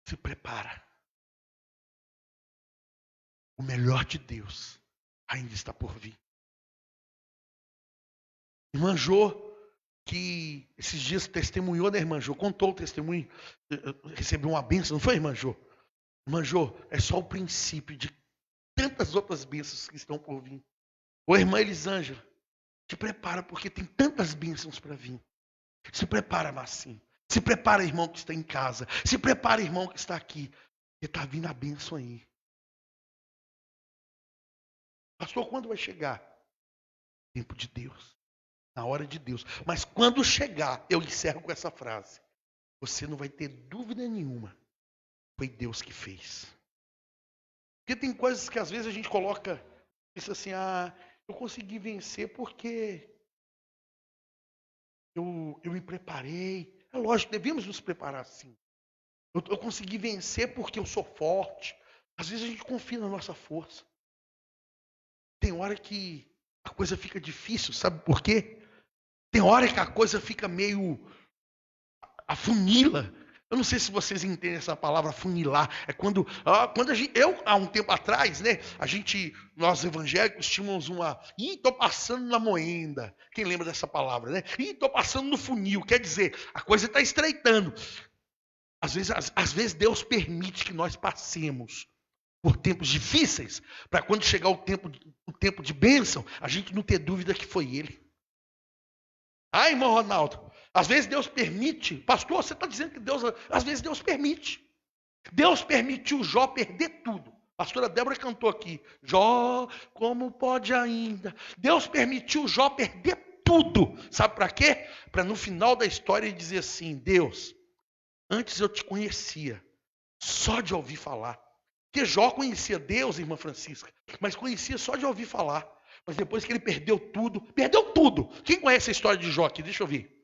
S1: Se prepara. O melhor de Deus ainda está por vir. Irmã Jô, que esses dias testemunhou, né, irmã Jô? Contou o testemunho, recebeu uma bênção, não foi, irmã Jô? Irmã Jô, é só o princípio de tantas outras bênçãos que estão por vir. Ô, irmã Elisângela, te prepara, porque tem tantas bênçãos para vir. Se prepara, Marcinho. Se prepara, irmão que está em casa. Se prepara, irmão que está aqui. Porque está vindo a bênção aí. Pastor, quando vai chegar? Tempo de Deus. Na hora de Deus. Mas quando chegar, eu encerro com essa frase. Você não vai ter dúvida nenhuma. Foi Deus que fez. Porque tem coisas que às vezes a gente coloca, pensa assim, eu consegui vencer porque eu me preparei. É lógico, devemos nos preparar assim. Eu consegui vencer porque eu sou forte. Às vezes a gente confia na nossa força. Tem hora que a coisa fica difícil, sabe por quê? Tem hora que a coisa fica meio afunila. Eu não sei se vocês entendem essa palavra funilar. É quando há um tempo atrás, né? Nós evangélicos tínhamos estou passando na moenda. Quem lembra dessa palavra, né? Estou passando no funil. Quer dizer, a coisa está estreitando. Às vezes Deus permite que nós passemos por tempos difíceis, para quando chegar o tempo de bênção, a gente não ter dúvida que foi Ele. Irmão Ronaldo, às vezes Deus permite, pastor, você está dizendo que às vezes Deus permite. Deus permitiu Jó perder tudo. A pastora Débora cantou aqui, Jó, como pode ainda? Deus permitiu Jó perder tudo. Sabe para quê? Para no final da história ele dizer assim, Deus, antes eu te conhecia, só de ouvir falar. Porque Jó conhecia Deus, irmã Francisca, mas conhecia só de ouvir falar. Mas depois que ele perdeu tudo. Quem conhece a história de Jó aqui? Deixa eu ver.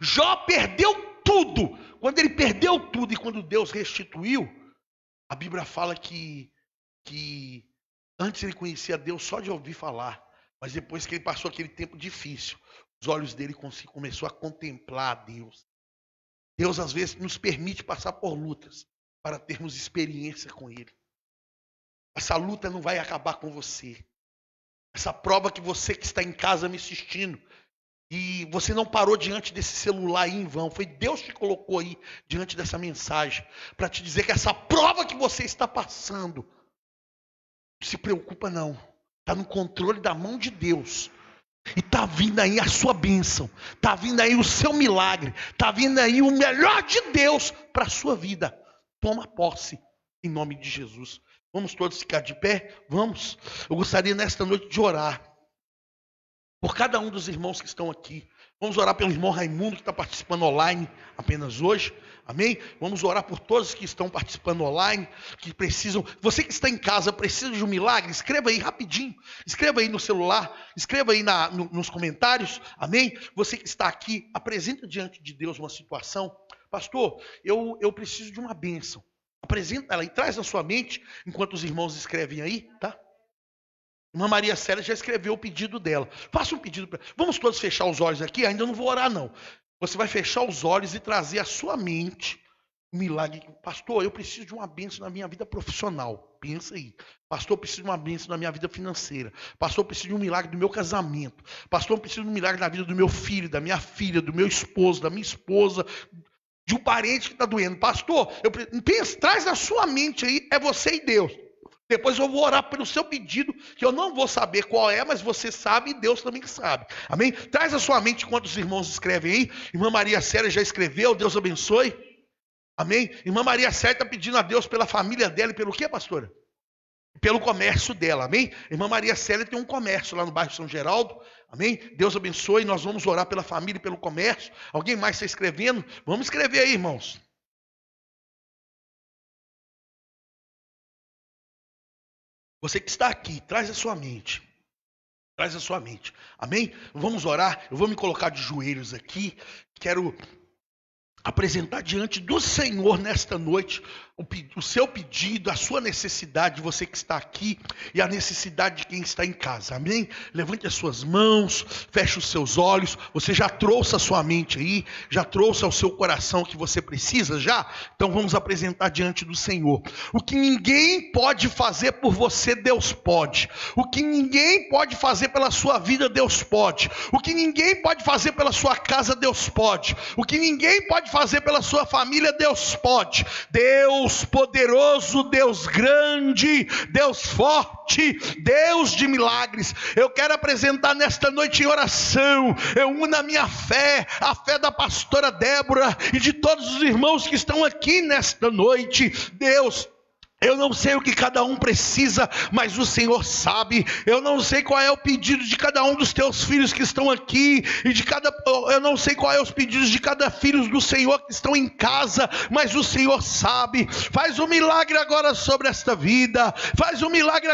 S1: Jó perdeu tudo. Quando ele perdeu tudo e quando Deus restituiu, a Bíblia fala que antes ele conhecia Deus só de ouvir falar. Mas depois que ele passou aquele tempo difícil, os olhos dele começou a contemplar a Deus. Deus às vezes nos permite passar por lutas para termos experiência com Ele. Essa luta não vai acabar com você. Essa prova que você que está em casa me assistindo e você não parou diante desse celular aí em vão. Foi Deus que te colocou aí diante dessa mensagem para te dizer que essa prova que você está passando, não se preocupa não. Está no controle da mão de Deus. E está vindo aí a sua bênção. Está vindo aí o seu milagre. Está vindo aí o melhor de Deus para a sua vida. Toma posse em nome de Jesus. Vamos todos ficar de pé? Vamos. Eu gostaria nesta noite de orar por cada um dos irmãos que estão aqui. Vamos orar pelo irmão Raimundo que está participando online apenas hoje. Amém? Vamos orar por todos que estão participando online, que precisam. Você que está em casa, precisa de um milagre? Escreva aí rapidinho. Escreva aí no celular. Escreva aí nos comentários. Amém? Você que está aqui, apresenta diante de Deus uma situação. Pastor, eu preciso de uma bênção. Apresenta ela e traz na sua mente, enquanto os irmãos escrevem aí, tá? Irmã Maria Célia já escreveu o pedido dela. Faça um pedido para ela. Vamos todos fechar os olhos aqui? Ainda não vou orar, não. Você vai fechar os olhos e trazer à sua mente um milagre. Pastor, eu preciso de uma bênção na minha vida profissional. Pensa aí. Pastor, eu preciso de uma bênção na minha vida financeira. Pastor, eu preciso de um milagre do meu casamento. Pastor, eu preciso de um milagre na vida do meu filho, da minha filha, do meu esposo, da minha esposa, de um parente que está doendo. Pastor, traz na sua mente aí, é você e Deus. Depois eu vou orar pelo seu pedido, que eu não vou saber qual é, mas você sabe e Deus também sabe. Amém? Traz a sua mente enquanto os irmãos escrevem aí. Irmã Maria Célia já escreveu, Deus abençoe. Amém? Irmã Maria Célia está pedindo a Deus pela família dela e pelo quê, pastora? Pelo comércio dela, amém? Irmã Maria Célia tem um comércio lá no bairro São Geraldo, amém? Deus abençoe, nós vamos orar pela família e pelo comércio. Alguém mais está escrevendo? Vamos escrever aí, irmãos. Você que está aqui, traz a sua mente. Traz a sua mente. Amém? Vamos orar. Eu vou me colocar de joelhos aqui. Quero apresentar diante do Senhor nesta noite o seu pedido, a sua necessidade, você que está aqui e a necessidade de quem está em casa, amém? Levante as suas mãos, feche os seus olhos. Você já trouxe a sua mente aí, já trouxe ao seu coração o que você precisa já? Então vamos apresentar diante do Senhor. O que ninguém pode fazer por você, Deus pode. O que ninguém pode fazer pela sua vida, Deus pode. O que ninguém pode fazer pela sua casa, Deus pode. O que ninguém pode fazer pela sua família, Deus pode. Deus poderoso, Deus grande, Deus forte, Deus de milagres. Eu quero apresentar nesta noite em oração. Eu uno a minha fé, a fé da pastora Débora e de todos os irmãos que estão aqui nesta noite. Deus, eu não sei o que cada um precisa, mas o Senhor sabe. Eu não sei qual é o pedido de cada um dos teus filhos que estão aqui, eu não sei qual é os pedidos de cada filho do Senhor que estão em casa, mas o Senhor sabe. Faz um milagre agora sobre esta vida, faz um milagre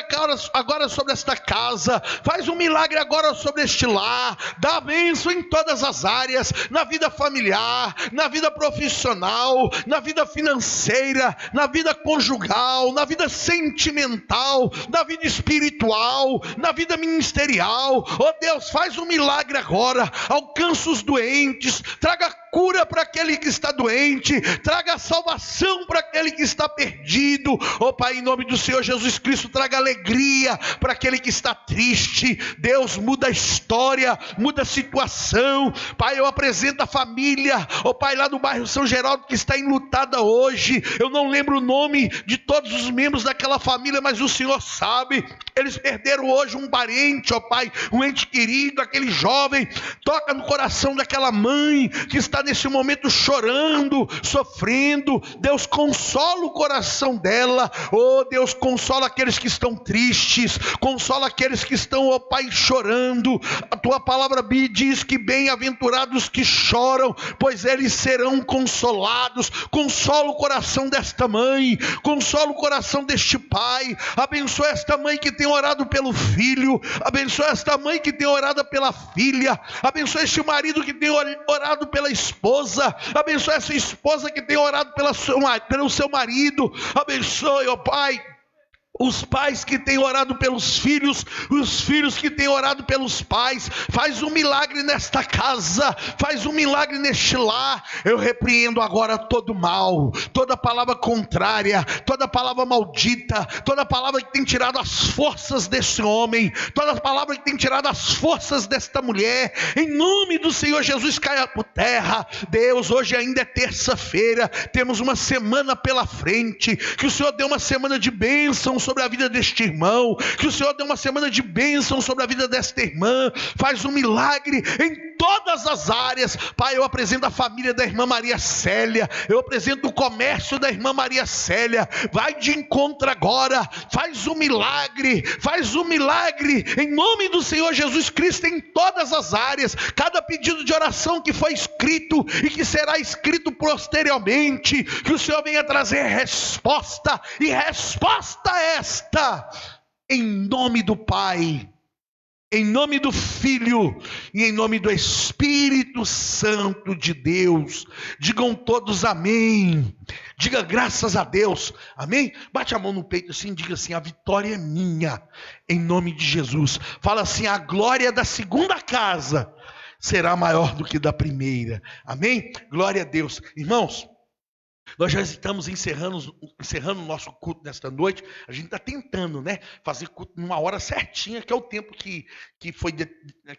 S1: agora sobre esta casa, faz um milagre agora sobre este lar. Dá bênção em todas as áreas, na vida familiar, na vida profissional, na vida financeira, na vida conjugal, na vida sentimental, na vida espiritual, na vida ministerial. Oh Deus, faz um milagre agora, alcança os doentes, traga cura para aquele que está doente, traga salvação para aquele que está perdido. Oh Pai, em nome do Senhor Jesus Cristo, traga alegria para aquele que está triste. Deus, muda a história, muda a situação. Pai, eu apresento a família, oh Pai, lá do bairro São Geraldo, que está enlutada hoje. Eu não lembro o nome de todos os membros daquela família, mas o Senhor sabe. Eles perderam hoje um parente, ó Pai, um ente querido, aquele jovem. Toca no coração daquela mãe que está está nesse momento chorando, sofrendo, Deus consola o coração dela. Oh Deus, consola aqueles que estão tristes, consola aqueles que estão, ó Pai, chorando. A tua palavra diz que bem-aventurados que choram, pois eles serão consolados. Consola o coração desta mãe, consola o coração deste pai. Abençoa esta mãe que tem orado pelo filho, abençoa esta mãe que tem orado pela filha, abençoa este marido que tem orado pela esposa, abençoa essa esposa que tem orado pelo seu marido. Abençoe, ó Pai, os pais que têm orado pelos filhos, os filhos que têm orado pelos pais. Faz um milagre nesta casa, faz um milagre neste lar. Eu repreendo agora todo mal, toda palavra contrária, toda palavra maldita, toda palavra que tem tirado as forças desse homem, toda palavra que tem tirado as forças desta mulher. Em nome do Senhor Jesus, caia por terra. Deus, hoje ainda é terça-feira, temos uma semana pela frente. Que o Senhor dê uma semana de bênção sobre a vida deste irmão, que o Senhor dê uma semana de bênção sobre a vida desta irmã. Faz um milagre em todas as áreas. Pai, eu apresento a família da irmã Maria Célia, eu apresento o comércio da irmã Maria Célia. Vai de encontro agora, faz um milagre em nome do Senhor Jesus Cristo, em todas as áreas. Cada pedido de oração que foi escrito e que será escrito posteriormente, que o Senhor venha trazer resposta, e resposta esta, em nome do Pai, em nome do Filho e em nome do Espírito Santo de Deus. Digam todos amém. Diga graças a Deus, amém? Bate a mão no peito assim, diga assim: a vitória é minha, em nome de Jesus. Fala assim: a glória da segunda casa será maior do que da primeira, amém? Glória a Deus. Irmãos, nós já estamos encerrando o nosso culto nesta noite. A gente está tentando, né, fazer culto numa hora certinha, que é o tempo que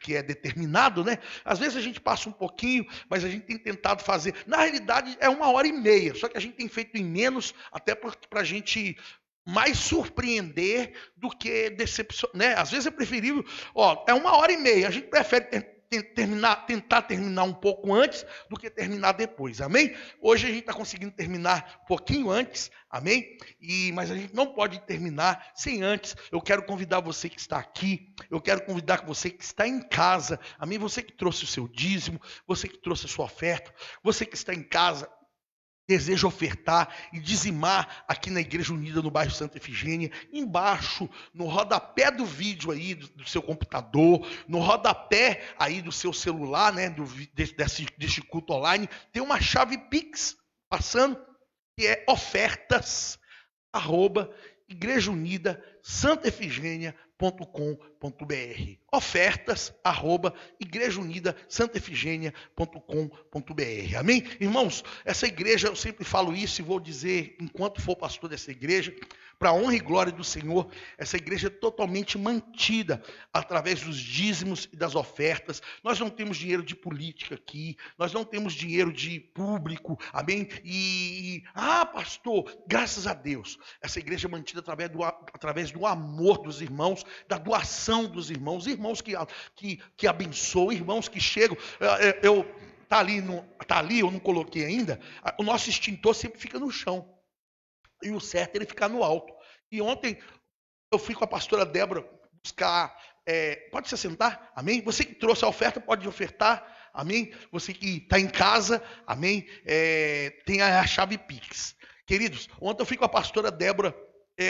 S1: é determinado, né? Às vezes a gente passa um pouquinho, mas a gente tem tentado fazer. Na realidade é 1h30, só que a gente tem feito em menos, até para a gente mais surpreender do que decepcionar, né? Às vezes é preferível, é 1h30, a gente prefere tentar terminar um pouco antes do que terminar depois, amém? Hoje a gente está conseguindo terminar um pouquinho antes, amém? Mas a gente não pode terminar sem antes. Eu quero convidar você que está aqui, eu quero convidar você que está em casa, amém? Você que trouxe o seu dízimo, você que trouxe a sua oferta, você que está em casa, deseja ofertar e dizimar aqui na Igreja Unida no bairro Santa Efigênia. Embaixo, no rodapé do vídeo aí do seu computador, no rodapé aí do seu celular, né, deste culto online, tem uma chave Pix passando, que é ofertas@igrejaunidasantaefigenia.com.br. ofertas@igrejaunidasantaefigenia.com.br. Amém? Irmãos, essa igreja, eu sempre falo isso e vou dizer enquanto for pastor dessa igreja, para a honra e glória do Senhor, essa igreja é totalmente mantida através dos dízimos e das ofertas. Nós não temos dinheiro de política aqui, nós não temos dinheiro de público, amém? Pastor, graças a Deus, essa igreja é mantida através do amor dos irmãos, da doação dos irmãos que abençoam, irmãos que chegam. Tá ali, eu não coloquei ainda. O nosso extintor sempre fica no chão. E o certo é ele ficar no alto. E ontem eu fui com a pastora Débora buscar. Pode se sentar, amém? Você que trouxe a oferta pode ofertar, amém? Você que está em casa, amém? Tem a chave Pix. Queridos, ontem eu fui com a pastora Débora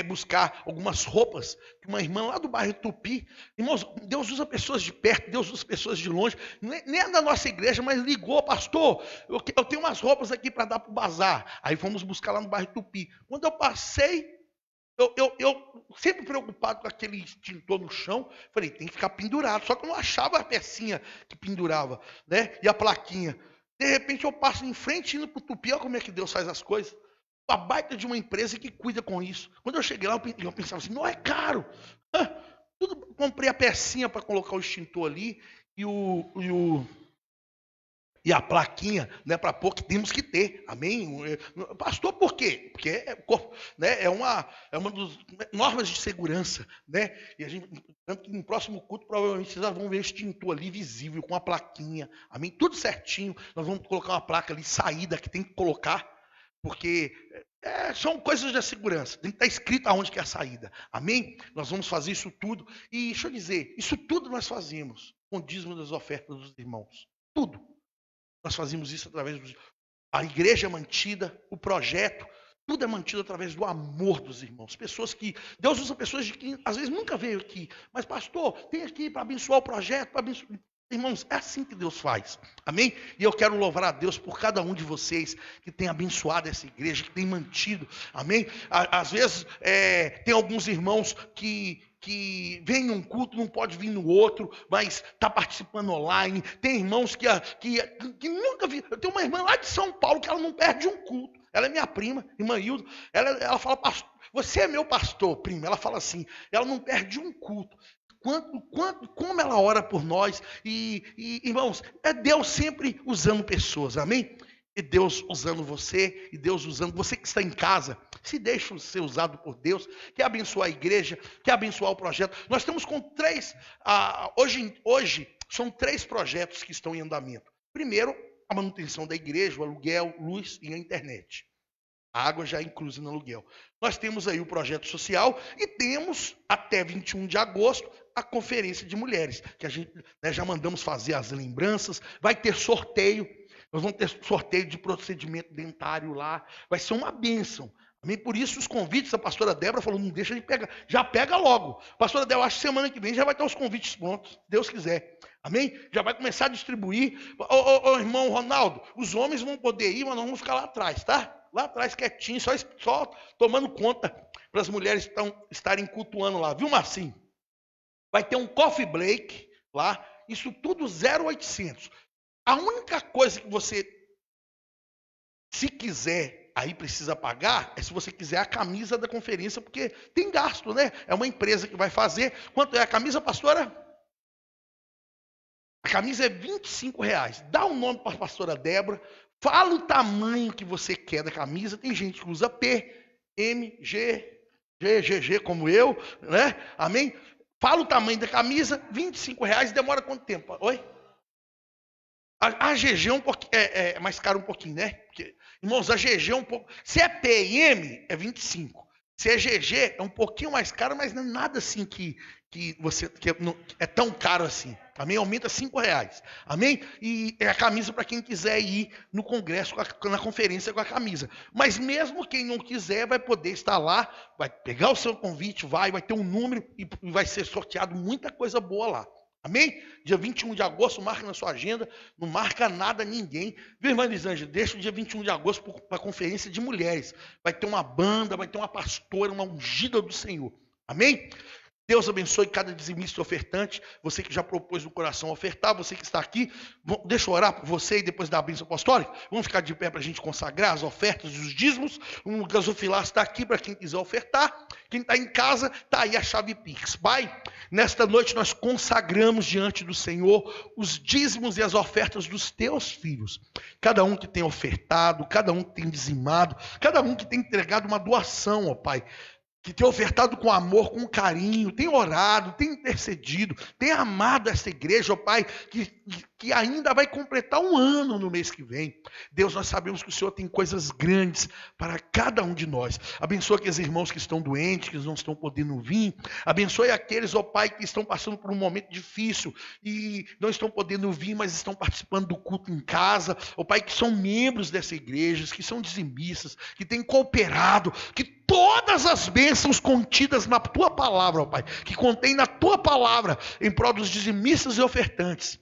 S1: buscar algumas roupas que uma irmã lá do bairro Tupi. Irmãos, Deus usa pessoas de perto, Deus usa pessoas de longe, nem é da nossa igreja, mas ligou: pastor, eu tenho umas roupas aqui para dar para o bazar. Aí fomos buscar lá no bairro Tupi. Quando eu passei, eu sempre preocupado com aquele extintor no chão, falei: tem que ficar pendurado. Só que eu não achava a pecinha que pendurava, né? E a plaquinha. De repente eu passo em frente indo para o Tupi. Olha como é que Deus faz as coisas. A baita de uma empresa que cuida com isso. Quando eu cheguei lá, eu pensava assim: não é caro. Comprei a pecinha para colocar o extintor ali e E a plaquinha não é para pôr, que temos que ter, amém? Pastor, por quê? Porque né, é uma das normas de segurança, né? E a gente, tanto que no próximo culto, provavelmente vocês vão ver extintor ali visível, com a plaquinha, amém? Tudo certinho, nós vamos colocar uma placa ali, saída, que tem que colocar, porque são coisas da segurança, tem que estar escrito aonde que é a saída, amém? Nós vamos fazer isso tudo, e deixa eu dizer, isso tudo nós fazemos com o dízimo das ofertas dos irmãos, tudo. Nós fazemos isso através da igreja mantida, o projeto, tudo é mantido através do amor dos irmãos. Pessoas que, Deus usa pessoas de que às vezes nunca veio aqui, mas pastor, tem aqui para abençoar o projeto, para abençoar. Irmãos, é assim que Deus faz, amém? E eu quero louvar a Deus por cada um de vocês que tem abençoado essa igreja, que tem mantido, amém? Às vezes tem alguns irmãos que vem num culto, não pode vir no outro, mas está participando online. Tem irmãos que nunca vi. Eu tenho uma irmã lá de São Paulo que ela não perde um culto. Ela é minha prima, irmã Hilda. Ela fala, pastor, você é meu pastor, prima. Ela fala assim, ela não perde um culto. Como ela ora por nós. E irmãos, é Deus sempre usando pessoas, amém? E Deus usando você, e Deus usando você que está em casa, se deixa ser usado por Deus, quer abençoar a igreja, quer abençoar o projeto. Nós estamos com hoje são 3 projetos que estão em andamento. Primeiro, a manutenção da igreja, o aluguel, luz e a internet. A água já é inclusa no aluguel. Nós temos aí o projeto social e temos até 21 de agosto a conferência de mulheres, que a gente já mandamos fazer as lembranças, vai ter sorteio. Nós vamos ter sorteio de procedimento dentário lá. Vai ser uma bênção. Amém? Por isso os convites, a pastora Débora falou, não deixa de pegar. Já pega logo. Pastora Débora, acho que semana que vem já vai ter os convites prontos, se Deus quiser. Amém? Já vai começar a distribuir. Ô, irmão Ronaldo, os homens vão poder ir, mas nós vamos ficar lá atrás, tá? Lá atrás quietinho, só tomando conta para as mulheres estarem cultuando lá. Viu, Marcinho? Vai ter um coffee break lá. Isso tudo 0,800. A única coisa que você, se quiser, aí precisa pagar, é se você quiser a camisa da conferência, porque tem gasto, né? É uma empresa que vai fazer. Quanto é a camisa, pastora? A camisa é R$25. Dá o nome para a pastora Débora, fala o tamanho que você quer da camisa. Tem gente que usa P, M, G, GG, como eu, né? Amém? Fala o tamanho da camisa, R$25. Demora quanto tempo? Oi? A GG é mais caro um pouquinho, né? Porque, irmãos, a GG é um pouco... Se é P e M, é 25. Se é GG, é um pouquinho mais caro, mas não é nada assim que é tão caro assim. Amém? Aumenta R$5. Amém? E é a camisa para quem quiser ir no congresso, na conferência com a camisa. Mas mesmo quem não quiser vai poder estar lá, vai pegar o seu convite, vai ter um número e vai ser sorteado muita coisa boa lá. Amém? Dia 21 de agosto, marca na sua agenda, não marca nada ninguém. Viu, irmã Elisângela? Deixa o dia 21 de agosto para a conferência de mulheres. Vai ter uma banda, vai ter uma pastora, uma ungida do Senhor. Amém? Deus abençoe cada dizimista e ofertante, você que já propôs no coração ofertar, você que está aqui, deixa eu orar por você e depois dar a bênção apostólica. Vamos ficar de pé para a gente consagrar as ofertas e os dízimos. O gasofilar está aqui para quem quiser ofertar. Quem está em casa, está aí a chave Pix. Pai, nesta noite nós consagramos diante do Senhor os dízimos e as ofertas dos teus filhos. Cada um que tem ofertado, cada um que tem dizimado, cada um que tem entregado uma doação, ó Pai, que tem ofertado com amor, com carinho, tem orado, tem intercedido, tem amado essa igreja, ó Pai, que ainda vai completar 1 ano no mês que vem. Deus, nós sabemos que o Senhor tem coisas grandes para cada um de nós. Abençoa aqueles irmãos que estão doentes, que não estão podendo vir. Abençoe aqueles, ó Pai, que estão passando por um momento difícil e não estão podendo vir, mas estão participando do culto em casa. Ó Pai, que são membros dessa igreja, que são dizimistas, que têm cooperado, que todas as bênçãos contidas na tua palavra, ó Pai, que contém na tua palavra, em prol dos dizimistas e ofertantes,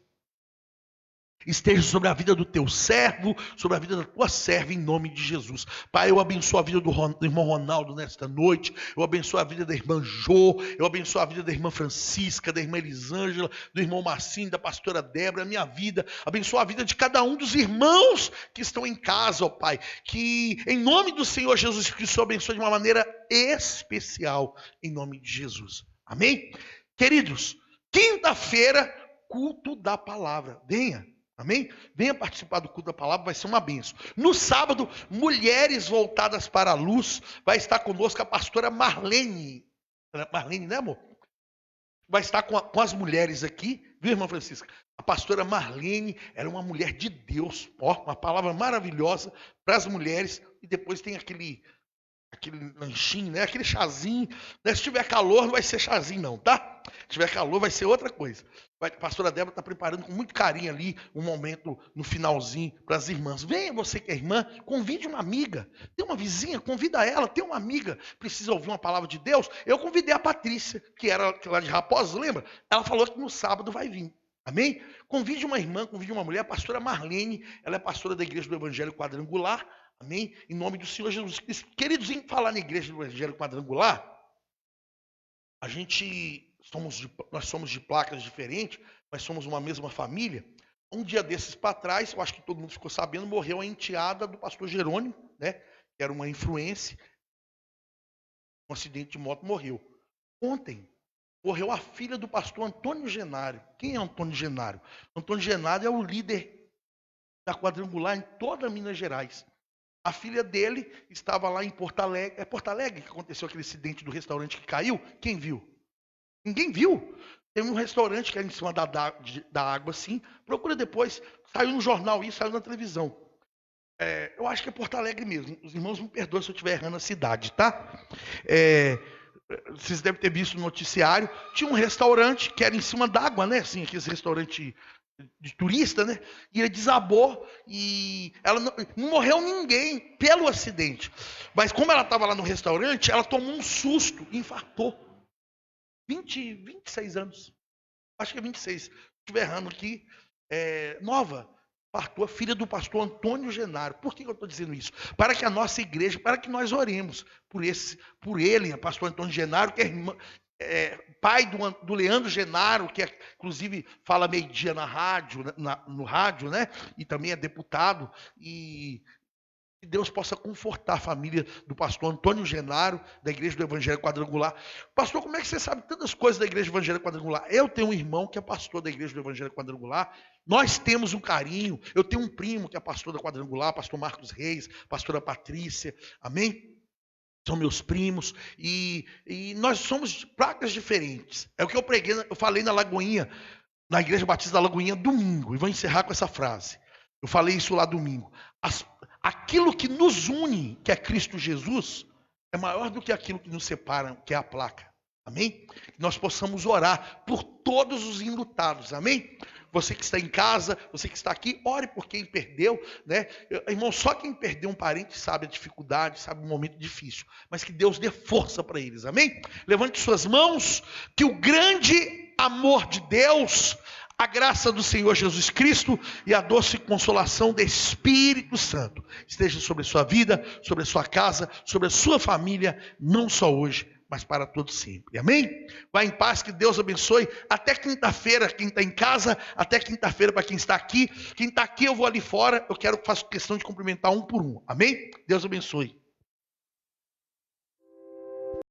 S1: esteja sobre a vida do teu servo, sobre a vida da tua serva, em nome de Jesus. Pai, eu abençoo a vida do irmão Ronaldo nesta noite, eu abençoo a vida da irmã Jô, eu abençoo a vida da irmã Francisca, da irmã Elisângela, do irmão Marcinho, da pastora Débora, a minha vida, abençoo a vida de cada um dos irmãos que estão em casa, ó Pai, que em nome do Senhor Jesus Cristo, abençoe de uma maneira especial, em nome de Jesus. Amém? Queridos, quinta-feira, culto da palavra. Venha. Amém? Venha participar do culto da palavra, vai ser uma bênção. No sábado, mulheres voltadas para a luz, vai estar conosco a pastora Marlene. Marlene, né, amor? Vai estar com as mulheres aqui, viu, irmã Francisca? A pastora Marlene era uma mulher de Deus, ó, uma palavra maravilhosa para as mulheres. E depois tem aquele lanchinho, né? Aquele chazinho, né? Se tiver calor, não vai ser chazinho não, tá? Se tiver calor, vai ser outra coisa. A pastora Débora está preparando com muito carinho ali um momento no finalzinho para as irmãs. Venha você que é irmã, convide uma amiga. Tem uma vizinha, convida ela. Tem uma amiga, precisa ouvir uma palavra de Deus. Eu convidei a Patrícia, que era lá de Raposo, lembra? Ela falou que no sábado vai vir. Amém? Convide uma irmã, convide uma mulher. A pastora Marlene, ela é pastora da Igreja do Evangelho Quadrangular. Amém? Em nome do Senhor Jesus Cristo. Queridos, em falar na Igreja do Evangelho Quadrangular, nós somos de placas diferentes, mas somos uma mesma família. Um dia desses para trás, eu acho que todo mundo ficou sabendo, morreu a enteada do pastor Jerônimo, né? Que era uma influência. Um acidente de moto, morreu. Ontem, morreu a filha do pastor Antônio Genário. Quem é Antônio Genário? Antônio Genário é o líder da Quadrangular em toda Minas Gerais. A filha dele estava lá em Porto Alegre. É Porto Alegre que aconteceu aquele acidente do restaurante que caiu? Quem viu? Ninguém viu. Tem um restaurante que é em cima da água, assim. Procura depois. Saiu no jornal isso, saiu na televisão. Eu acho que é Porto Alegre mesmo. Os irmãos me perdoem se eu estiver errando a cidade, tá? Vocês devem ter visto no noticiário. Tinha um restaurante que era em cima d'água, né? Assim, aqueles restaurantes de turista, né? E ele desabou e ela não morreu ninguém pelo acidente. Mas como ela estava lá no restaurante, ela tomou um susto e infartou. 26 anos. Acho que é 26. Se estiver errando aqui, nova. Infartou a filha do pastor Antônio Genário. Por que eu estou dizendo isso? Para que a nossa igreja, para que nós oremos por ele, o pastor Antônio Genário, que é pai do Leandro Genaro, que inclusive fala meio-dia no rádio, né? E também é deputado. E que Deus possa confortar a família do pastor Antônio Genaro, da Igreja do Evangelho Quadrangular. Pastor, como é que você sabe tantas coisas da Igreja do Evangelho Quadrangular? Eu tenho um irmão que é pastor da Igreja do Evangelho Quadrangular. Nós temos um carinho. Eu tenho um primo que é pastor da Quadrangular, pastor Marcos Reis, pastora Patrícia. Amém? São meus primos. E nós somos de placas diferentes. É o que eu falei na Lagoinha, na Igreja Batista da Lagoinha, domingo. E vou encerrar com essa frase. Eu falei isso lá domingo. Aquilo que nos une, que é Cristo Jesus, é maior do que aquilo que nos separa, que é a placa. Amém? Que nós possamos orar por todos os enlutados. Amém? Você que está em casa, você que está aqui, ore por quem perdeu, né? Irmão, só quem perdeu um parente sabe a dificuldade, sabe o momento difícil. Mas que Deus dê força para eles. Amém? Levante suas mãos, que o grande amor de Deus, a graça do Senhor Jesus Cristo e a doce consolação do Espírito Santo esteja sobre a sua vida, sobre a sua casa, sobre a sua família, não só hoje, mas para todo sempre. Amém? Vá em paz, que Deus abençoe. Até quinta-feira, quem está em casa, até quinta-feira para quem está aqui. Quem está aqui, eu vou ali fora, faço questão de cumprimentar um por um. Amém? Deus abençoe.